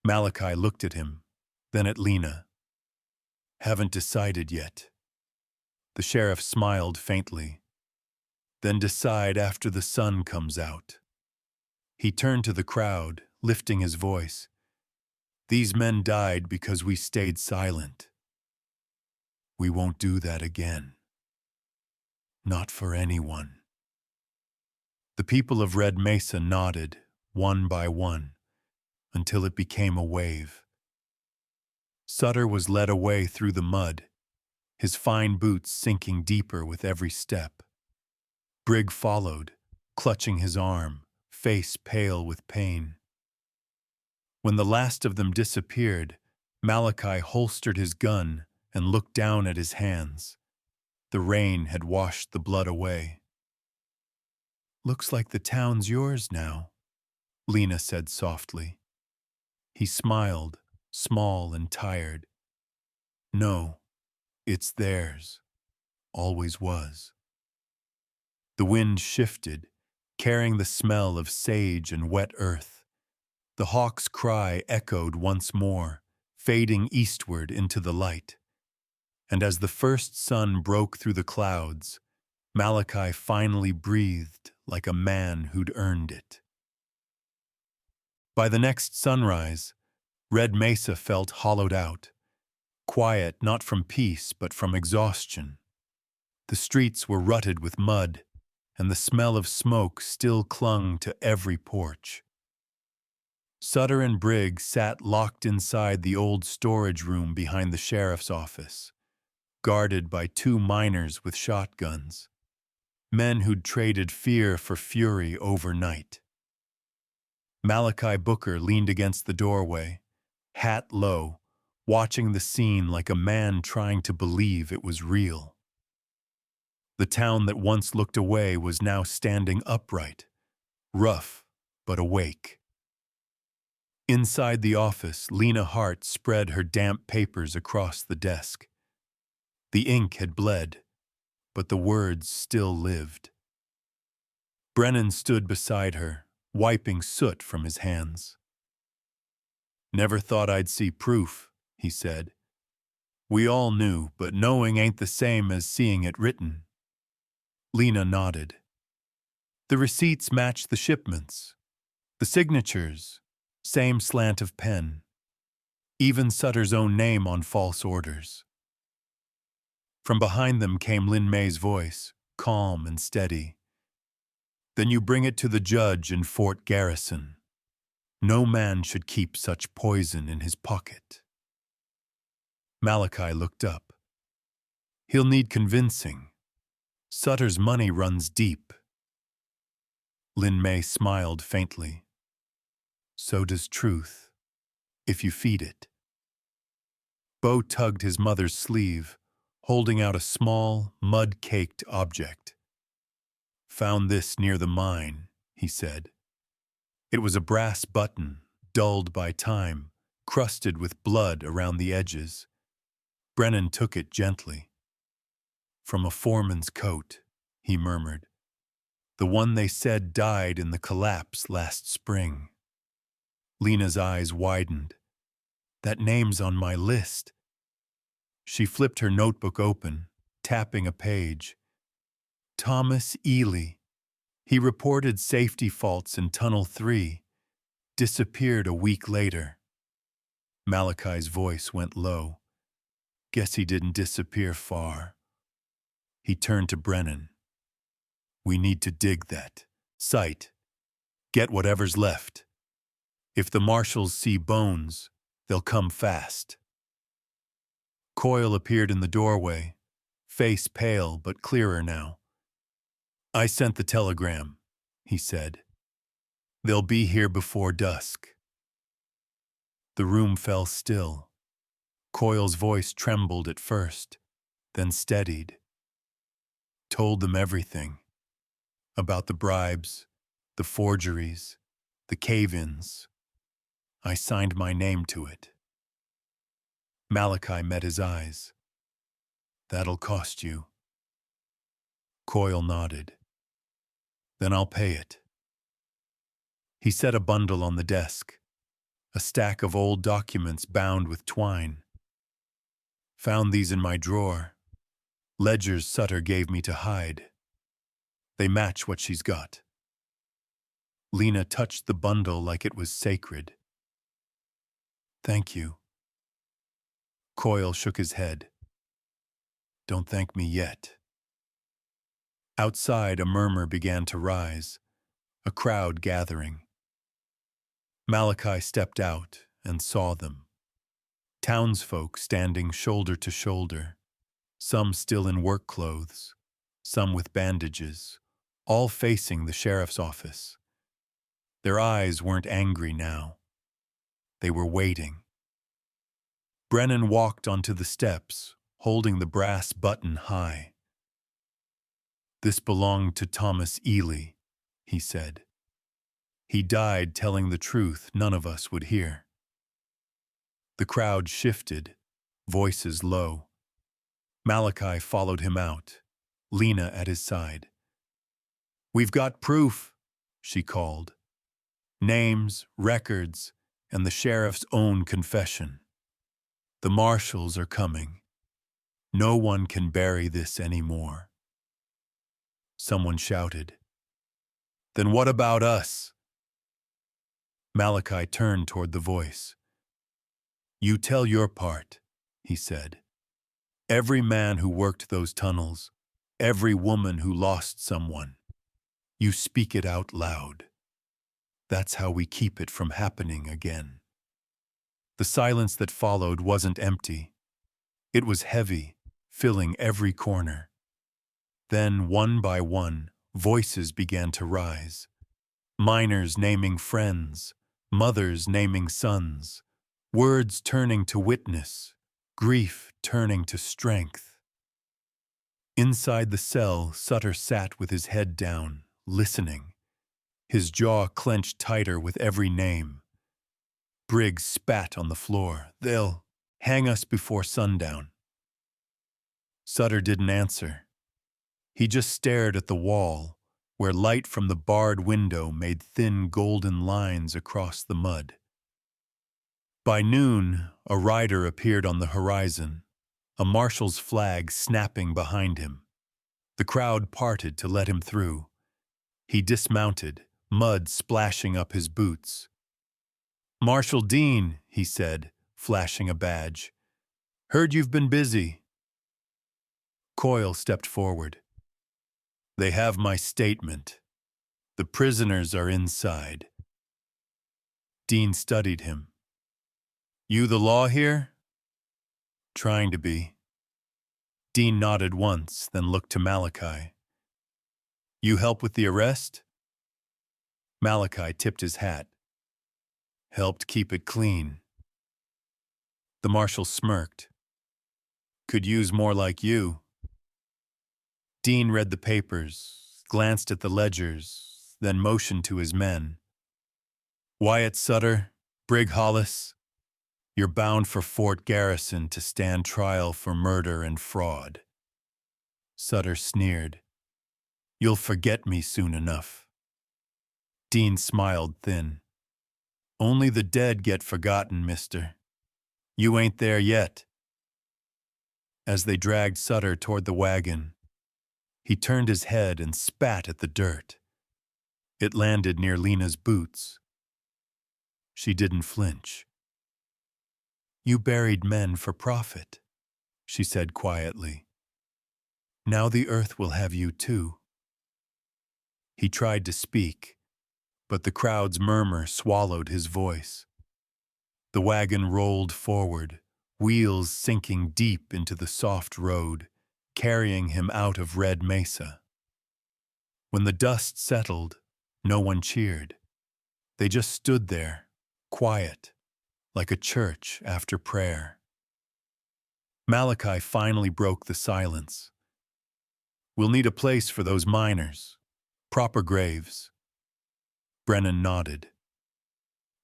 Malachi looked at him, then at Lena. Haven't decided yet. The sheriff smiled faintly. Then decide after the sun comes out. He turned to the crowd, lifting his voice. These men died because we stayed silent. We won't do that again. Not for anyone. The people of Red Mesa nodded, one by one, until it became a wave. Sutter was led away through the mud, his fine boots sinking deeper with every step. Brigg followed, clutching his arm, face pale with pain. When the last of them disappeared, Malachi holstered his gun and looked down at his hands. The rain had washed the blood away. Looks like the town's yours now, Lena said softly. He smiled, small and tired. No, it's theirs. Always was. The wind shifted, carrying the smell of sage and wet earth. The hawk's cry echoed once more, fading eastward into the light. And as the first sun broke through the clouds, Malachi finally breathed like a man who'd earned it. By the next sunrise, Red Mesa felt hollowed out, quiet not from peace but from exhaustion. The streets were rutted with mud, and the smell of smoke still clung to every porch. Sutter and Brigg sat locked inside the old storage room behind the sheriff's office, guarded by two miners with shotguns, men who'd traded fear for fury overnight. Malachi Booker leaned against the doorway, hat low, watching the scene like a man trying to believe it was real. The town that once looked away was now standing upright, rough but awake. Inside the office, Lena Hart spread her damp papers across the desk. The ink had bled, but the words still lived. Brennan stood beside her, wiping soot from his hands. Never thought I'd see proof, he said. We all knew, but knowing ain't the same as seeing it written. Lena nodded. The receipts matched the shipments. The signatures, same slant of pen. Even Sutter's own name on false orders. From behind them came Lin May's voice, calm and steady. Then you bring it to the judge in Fort Garrison. No man should keep such poison in his pocket. Malachi looked up. He'll need convincing. Sutter's money runs deep. Lin May smiled faintly. So does truth, if you feed it. Bo tugged his mother's sleeve, holding out a small, mud-caked object. Found this near the mine, he said. It was a brass button, dulled by time, crusted with blood around the edges. Brennan took it gently. From a foreman's coat, he murmured. The one they said died in the collapse last spring. Lena's eyes widened. That name's on my list. She flipped her notebook open, tapping a page. Thomas Ely. He reported safety faults in Tunnel 3. Disappeared a week later. Malachi's voice went low. Guess he didn't disappear far. He turned to Brennan. We need to dig that site. Get whatever's left. If the marshals see bones, they'll come fast. Coyle appeared in the doorway, face pale but clearer now. I sent the telegram, he said. They'll be here before dusk. The room fell still. Coyle's voice trembled at first, then steadied. Told them everything. About the bribes, the forgeries, the cave-ins. I signed my name to it. Malachi met his eyes. That'll cost you. Coyle nodded. Then I'll pay it. He set a bundle on the desk, a stack of old documents bound with twine. Found these in my drawer. Ledgers Sutter gave me to hide. They match what she's got. Lena touched the bundle like it was sacred. Thank you. Coyle shook his head. Don't thank me yet. Outside, a murmur began to rise, a crowd gathering. Malachi stepped out and saw them. Townsfolk standing shoulder to shoulder, some still in work clothes, some with bandages, all facing the sheriff's office. Their eyes weren't angry now. They were waiting. Brennan walked onto the steps, holding the brass button high. This belonged to Thomas Ely, he said. He died telling the truth none of us would hear. The crowd shifted, voices low. Malachi followed him out, Lena at his side. We've got proof, she called. Names, records, and the sheriff's own confession. The marshals are coming. No one can bury this anymore. Someone shouted. Then what about us? Malachi turned toward the voice. You tell your part, he said. Every man who worked those tunnels, every woman who lost someone. You speak it out loud. That's how we keep it from happening again. The silence that followed wasn't empty. It was heavy, filling every corner. Then, one by one, voices began to rise. Miners naming friends, mothers naming sons, words turning to witness, grief turning to strength. Inside the cell, Sutter sat with his head down, listening, his jaw clenched tighter with every name. Briggs spat on the floor. They'll hang us before sundown. Sutter didn't answer. He just stared at the wall, where light from the barred window made thin golden lines across the mud. By noon, a rider appeared on the horizon, a marshal's flag snapping behind him. The crowd parted to let him through. He dismounted, mud splashing up his boots. Marshal Dean, he said, flashing a badge. Heard you've been busy. Coyle stepped forward. They have my statement. The prisoners are inside. Dean studied him. You the law here? Trying to be. Dean nodded once, then looked to Malachi. You help with the arrest? Malachi tipped his hat. Helped keep it clean. The marshal smirked. Could use more like you. Dean read the papers, glanced at the ledgers, then motioned to his men. Wyatt Sutter, Brig Hollis, you're bound for Fort Garrison to stand trial for murder and fraud. Sutter sneered. You'll forget me soon enough. Dean smiled thin. Only the dead get forgotten, mister. You ain't there yet. As they dragged Sutter toward the wagon, he turned his head and spat at the dirt. It landed near Lena's boots. She didn't flinch. You buried men for profit, she said quietly. Now the earth will have you too. He tried to speak, but the crowd's murmur swallowed his voice. The wagon rolled forward, wheels sinking deep into the soft road, carrying him out of Red Mesa. When the dust settled, no one cheered. They just stood there, quiet, like a church after prayer. Malachi finally broke the silence. We'll need a place for those miners. Proper graves. Brennan nodded.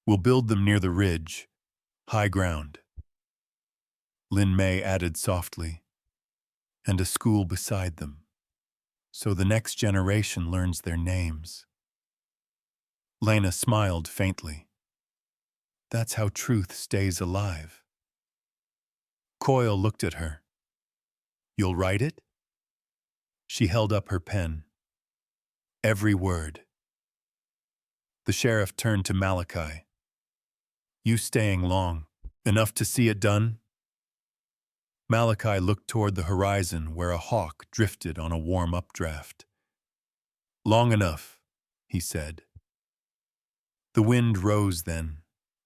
We'll build them near the ridge, high ground. Lin May added softly, and a school beside them, so the next generation learns their names. Lena smiled faintly. That's how truth stays alive. Coyle looked at her. You'll write it? She held up her pen. Every word. The sheriff turned to Malachi. You staying long, enough to see it done? Malachi looked toward the horizon where a hawk drifted on a warm updraft. Long enough, he said. The wind rose then,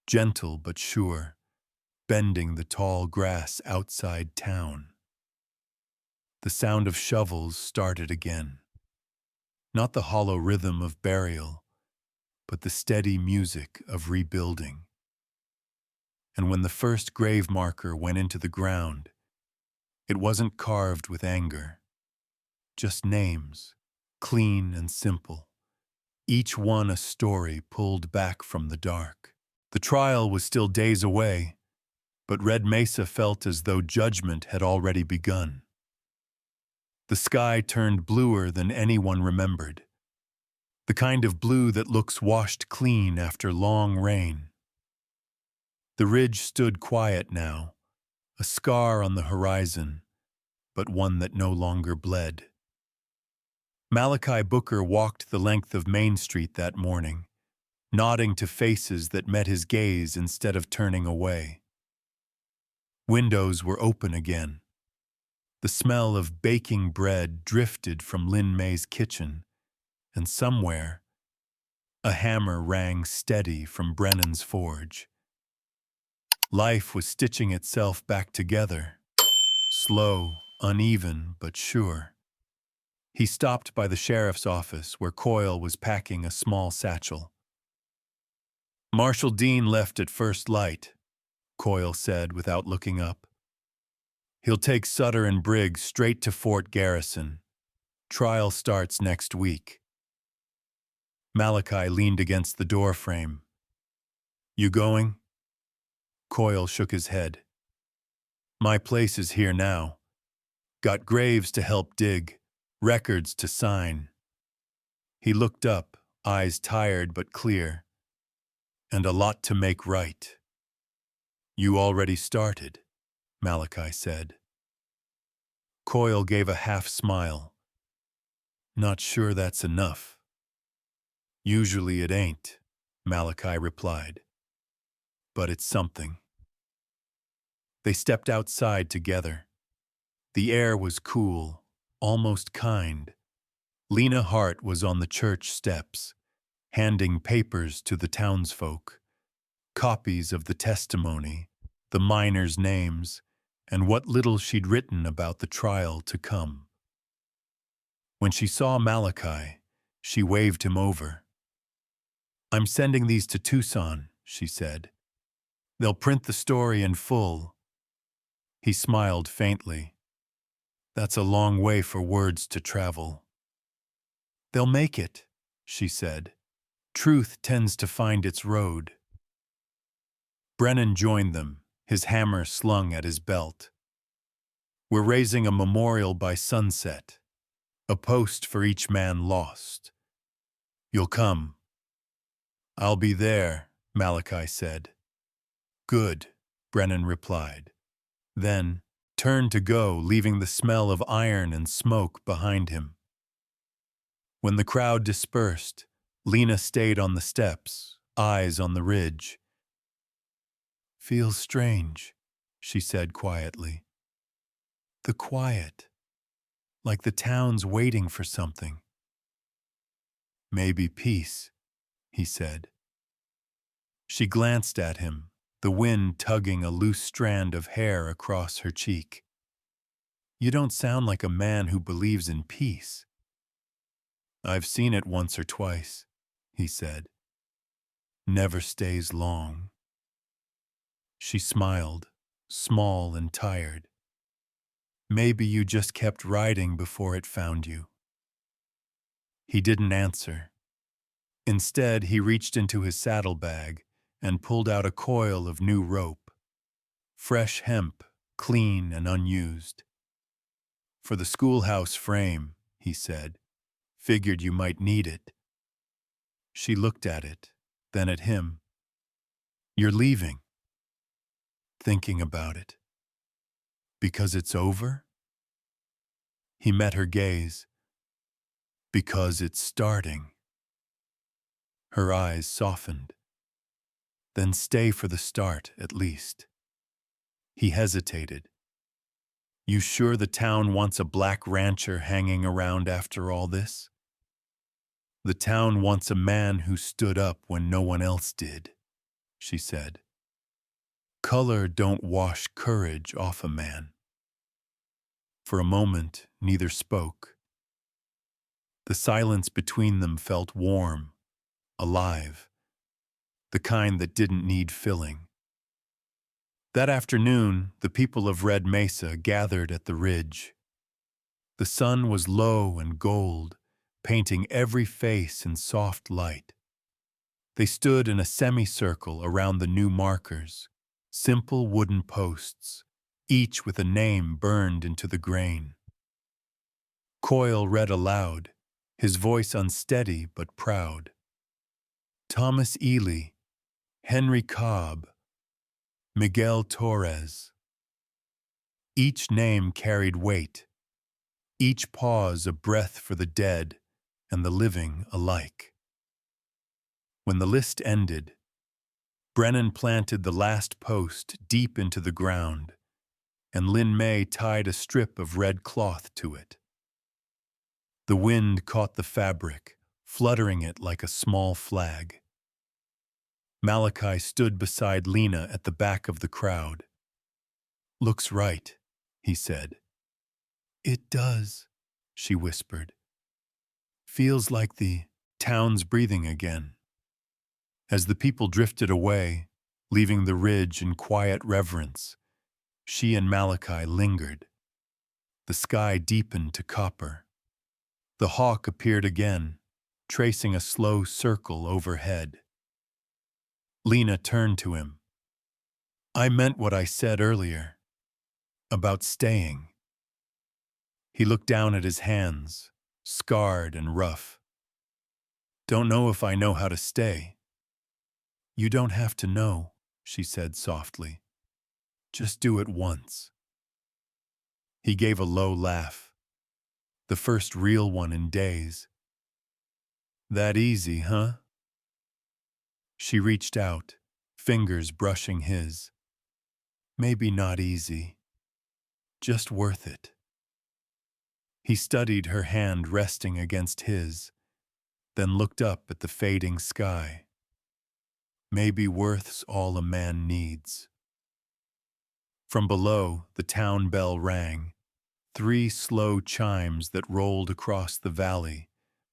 gentle but sure, bending the tall grass outside town. The sound of shovels started again. Not the hollow rhythm of burial, but the steady music of rebuilding. And when the first grave marker went into the ground, it wasn't carved with anger. Just names, clean and simple, each one a story pulled back from the dark. The trial was still days away, but Red Mesa felt as though judgment had already begun. The sky turned bluer than anyone remembered, the kind of blue that looks washed clean after long rain. The ridge stood quiet now, a scar on the horizon, but one that no longer bled. Malachi Booker walked the length of Main Street that morning, nodding to faces that met his gaze instead of turning away. Windows were open again. The smell of baking bread drifted from Lin May's kitchen, and somewhere, a hammer rang steady from Brennan's forge. Life was stitching itself back together, slow, uneven, but sure. He stopped by the sheriff's office where Coyle was packing a small satchel. Marshal Dean left at first light, Coyle said without looking up. He'll take Sutter and Briggs straight to Fort Garrison. Trial starts next week. Malachi leaned against the door frame. You going? Coyle shook his head. My place is here now. Got graves to help dig, records to sign. He looked up, eyes tired but clear. And a lot to make right. You already started, Malachi said. Coyle gave a half smile. Not sure that's enough. Usually it ain't, Malachi replied. But it's something. They stepped outside together. The air was cool, almost kind. Lena Hart was on the church steps, handing papers to the townsfolk, copies of the testimony, the miners' names, and what little she'd written about the trial to come. When she saw Malachi, she waved him over. I'm sending these to Tucson, she said. They'll print the story in full. He smiled faintly. That's a long way for words to travel. They'll make it, she said. Truth tends to find its road. Brennan joined them, his hammer slung at his belt. We're raising a memorial by sunset, a post for each man lost. You'll come. I'll be there, Malachi said. Good, Brennan replied. Then turned to go, leaving the smell of iron and smoke behind him. When the crowd dispersed, Lena stayed on the steps, eyes on the ridge. Feels strange, she said quietly. The quiet, like the town's waiting for something. Maybe peace, he said. She glanced at him, the wind tugging a loose strand of hair across her cheek. You don't sound like a man who believes in peace. I've seen it once or twice, he said. Never stays long. She smiled, small and tired. Maybe you just kept riding before it found you. He didn't answer. Instead, he reached into his saddlebag and pulled out a coil of new rope. Fresh hemp, clean and unused. For the schoolhouse frame, he said. Figured you might need it. She looked at it, then at him. You're leaving. Thinking about it. Because it's over? He met her gaze. Because it's starting. Her eyes softened. Then stay for the start, at least. He hesitated. You sure the town wants a black rancher hanging around after all this? The town wants a man who stood up when no one else did, she said. Color don't wash courage off a man. For a moment, neither spoke. The silence between them felt warm, alive, the kind that didn't need filling. That afternoon, the people of Red Mesa gathered at the ridge. The sun was low and gold, painting every face in soft light. They stood in a semicircle around the new markers, simple wooden posts, each with a name burned into the grain. Coyle read aloud, his voice unsteady but proud. Thomas Ely, Henry Cobb, Miguel Torres. Each name carried weight, each pause a breath for the dead and the living alike. When the list ended, Brennan planted the last post deep into the ground, and Lin May tied a strip of red cloth to it. The wind caught the fabric, fluttering it like a small flag. Malachi stood beside Lena at the back of the crowd. Looks right, he said. It does, she whispered. Feels like the town's breathing again. As the people drifted away, leaving the ridge in quiet reverence, she and Malachi lingered. The sky deepened to copper. The hawk appeared again, tracing a slow circle overhead. Lena turned to him. I meant what I said earlier, about staying. He looked down at his hands, scarred and rough. Don't know if I know how to stay. You don't have to know, she said softly. Just do it once. He gave a low laugh, the first real one in days. That easy, huh? She reached out, fingers brushing his. Maybe not easy, just worth it. He studied her hand resting against his, then looked up at the fading sky. Maybe worth's all a man needs. From below, the town bell rang, 3 slow chimes that rolled across the valley,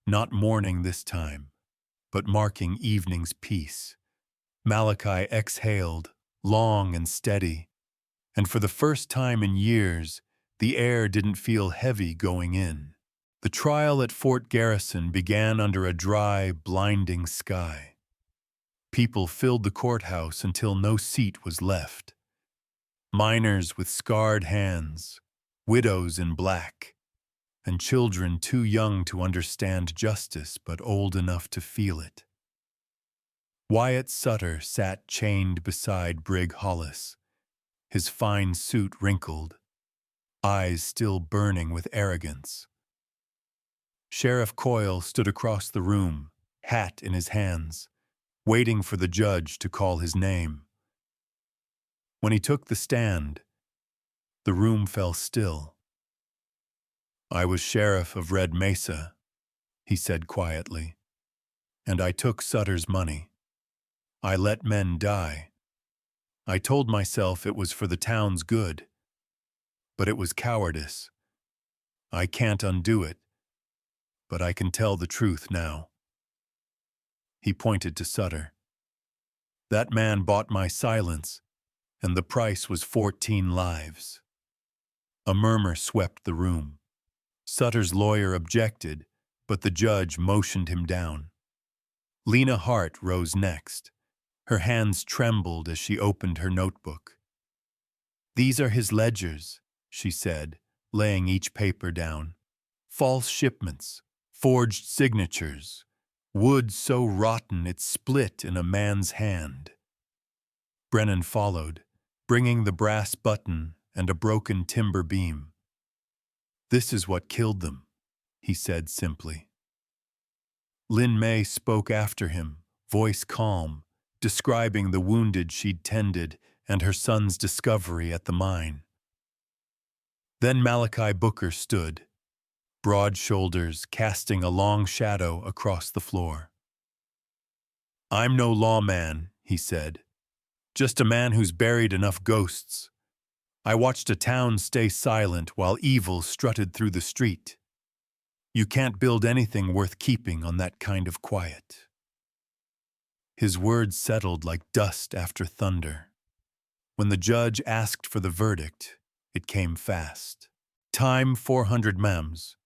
not morning this time, but marking evening's peace. Malachi exhaled, long and steady, and for the first time in years, the air didn't feel heavy going in. The trial at Fort Garrison began under a dry, blinding sky. People filled the courthouse until no seat was left. Miners with scarred hands, widows in black, and children too young to understand justice but old enough to feel it. Wyatt Sutter sat chained beside Brig Hollis, his fine suit wrinkled, eyes still burning with arrogance. Sheriff Coyle stood across the room, hat in his hands, waiting for the judge to call his name. When he took the stand, the room fell still. "I was sheriff of Red Mesa," he said quietly, "and I took Sutter's money. I let men die. I told myself it was for the town's good, but it was cowardice. I can't undo it, but I can tell the truth now." He pointed to Sutter. "That man bought my silence, and the price was 14 lives." A murmur swept the room. Sutter's lawyer objected, but the judge motioned him down. Lena Hart rose next. Her hands trembled as she opened her notebook. "These are his ledgers," she said, laying each paper down. "False shipments, forged signatures, wood so rotten it split in a man's hand." Brennan followed, bringing the brass button and a broken timber beam. "This is what killed them," he said simply. Lin May spoke after him, voice calm, describing the wounded she'd tended and her son's discovery at the mine. Then Malachi Booker stood, broad shoulders casting a long shadow across the floor. "I'm no lawman," he said, "just a man who's buried enough ghosts. I watched a town stay silent while evil strutted through the street. You can't build anything worth keeping on that kind of quiet." His words settled like dust after thunder. When the judge asked for the verdict, it came fast. "Time 400 mems."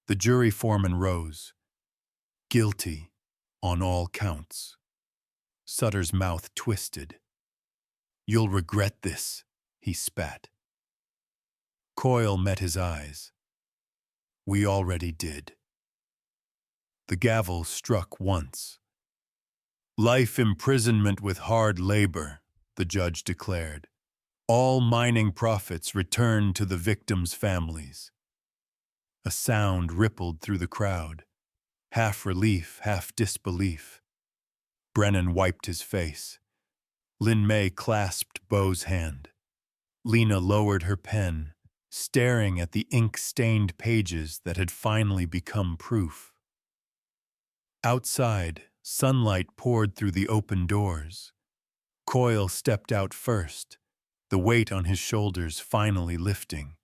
The jury foreman rose. "Guilty on all counts." Sutter's mouth twisted. "You'll regret this," he spat. Coyle met his eyes. "We already did." The gavel struck once. "Life imprisonment with hard labor," the judge declared. "All mining profits returned to the victims' families." A sound rippled through the crowd, half relief, half disbelief. Brennan wiped his face. Lin May clasped Beau's hand. Lena lowered her pen, staring at the ink-stained pages that had finally become proof. Outside, sunlight poured through the open doors. Coyle stepped out first, the weight on his shoulders finally lifting.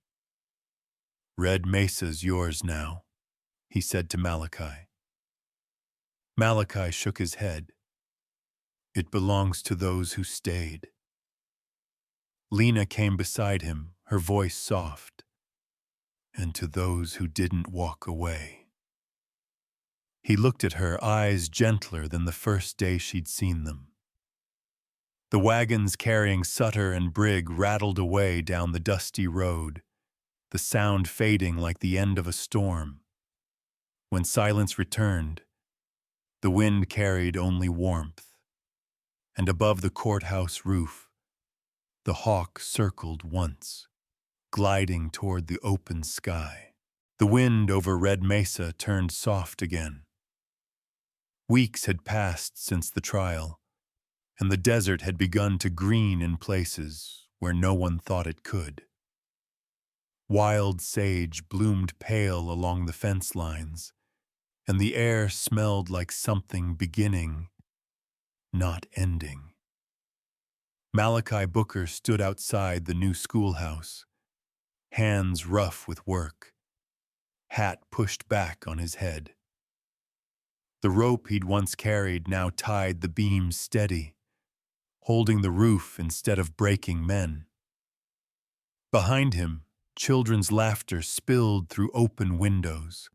"Red Mesa's yours now," he said to Malachi. Malachi shook his head. "It belongs to those who stayed." Lena came beside him, her voice soft. "And to those who didn't walk away." He looked at her, eyes gentler than the first day she'd seen them. The wagons carrying Sutter and Brig rattled away down the dusty road, the sound fading like the end of a storm. When silence returned, the wind carried only warmth, and above the courthouse roof, the hawk circled once, gliding toward the open sky. The wind over Red Mesa turned soft again. Weeks had passed since the trial, and the desert had begun to green in places where no one thought it could. Wild sage bloomed pale along the fence lines, and the air smelled like something beginning, not ending. Malachi Booker stood outside the new schoolhouse, hands rough with work, hat pushed back on his head. The rope he'd once carried now tied the beams steady, holding the roof instead of breaking men. Behind him, children's laughter spilled through open windows,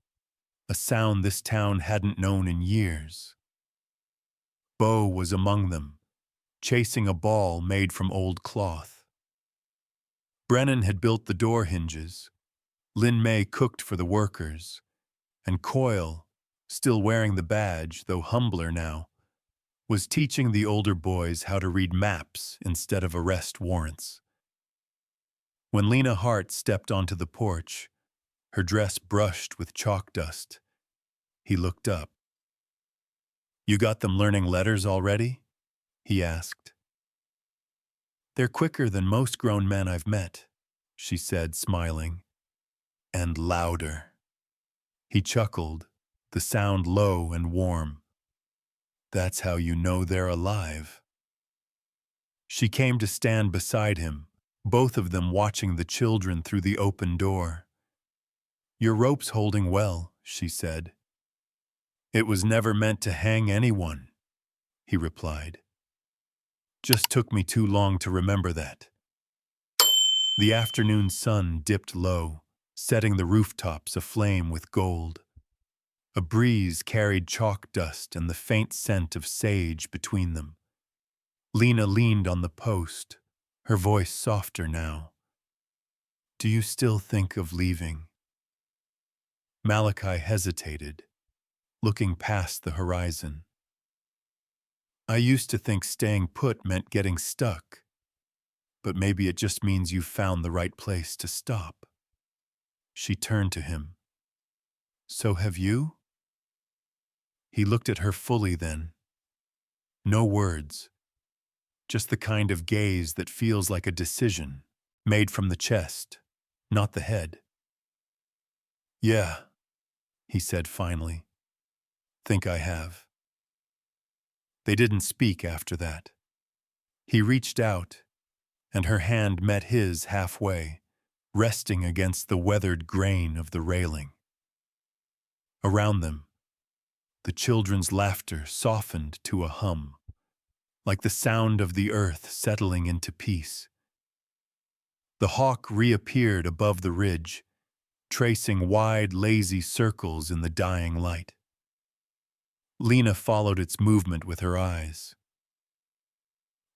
a sound this town hadn't known in years. Beau was among them, chasing a ball made from old cloth. Brennan had built the door hinges. Lin May cooked for the workers, and Coyle, still wearing the badge, though humbler now, was teaching the older boys how to read maps instead of arrest warrants. When Lena Hart stepped onto the porch, her dress brushed with chalk dust, he looked up. "You got them learning letters already?" he asked. "They're quicker than most grown men I've met," she said, smiling. "And louder." He chuckled, the sound low and warm. "That's how you know they're alive." She came to stand beside him, both of them watching the children through the open door. "Your rope's holding well," she said. "It was never meant to hang anyone," he replied. "Just took me too long to remember that." The afternoon sun dipped low, setting the rooftops aflame with gold. A breeze carried chalk dust and the faint scent of sage between them. Lena leaned on the post, her voice softer now. "Do you still think of leaving?" Malachi hesitated, looking past the horizon. "I used to think staying put meant getting stuck, but maybe it just means you've found the right place to stop." She turned to him. "So have you?" He looked at her fully then. No words, just the kind of gaze that feels like a decision, made from the chest, not the head. "Yeah," he said finally. "Think I have." They didn't speak after that. He reached out, and her hand met his halfway, resting against the weathered grain of the railing. Around them, the children's laughter softened to a hum, like the sound of the earth settling into peace. The hawk reappeared above the ridge, tracing wide, lazy circles in the dying light. Lena followed its movement with her eyes.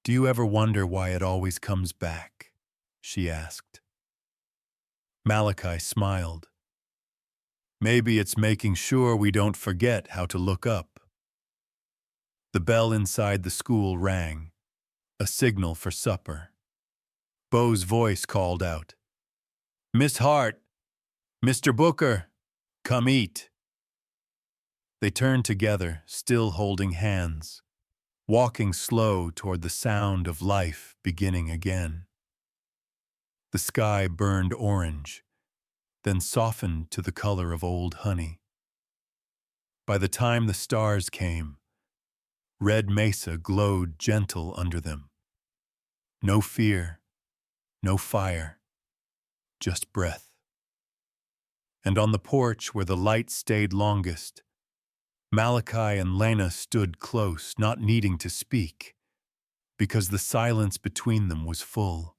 "Do you ever wonder why it always comes back?" she asked. Malachi smiled. "Maybe it's making sure we don't forget how to look up." The bell inside the school rang, a signal for supper. Bo's voice called out, "Miss Hart, Mr. Booker, come eat." They turned together, still holding hands, walking slow toward the sound of life beginning again. The sky burned orange, then softened to the color of old honey. By the time the stars came, Red Mesa glowed gentle under them. No fear, no fire, just breath. And on the porch where the light stayed longest, Malachi and Lena stood close, not needing to speak, because the silence between them was full.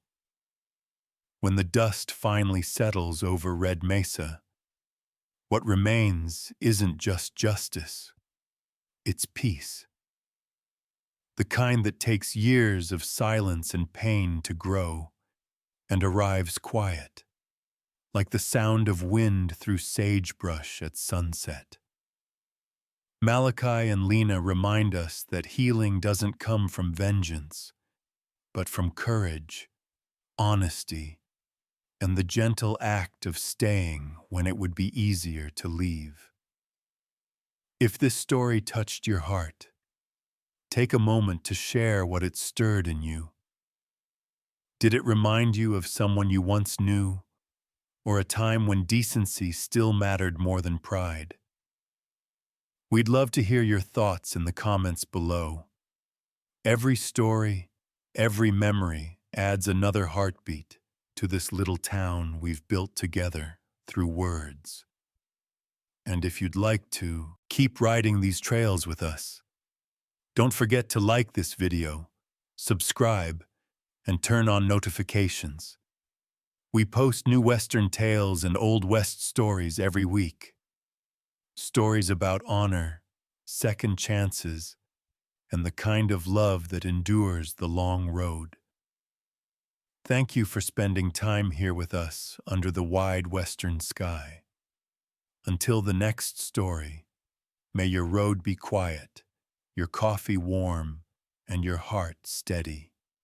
When the dust finally settles over Red Mesa, what remains isn't just justice, it's peace. The kind that takes years of silence and pain to grow, and arrives quiet, like the sound of wind through sagebrush at sunset. Malachi and Lena remind us that healing doesn't come from vengeance, but from courage, honesty, and the gentle act of staying when it would be easier to leave. If this story touched your heart, take a moment to share what it stirred in you. Did it remind you of someone you once knew, or a time when decency still mattered more than pride? We'd love to hear your thoughts in the comments below. Every story, every memory adds another heartbeat to this little town we've built together through words. And if you'd like to, keep riding these trails with us. Don't forget to like this video, subscribe, and turn on notifications. We post new Western tales and Old West stories every week. Stories about honor, second chances, and the kind of love that endures the long road. Thank you for spending time here with us under the wide western sky. Until the next story, may your road be quiet, your coffee warm, and your heart steady.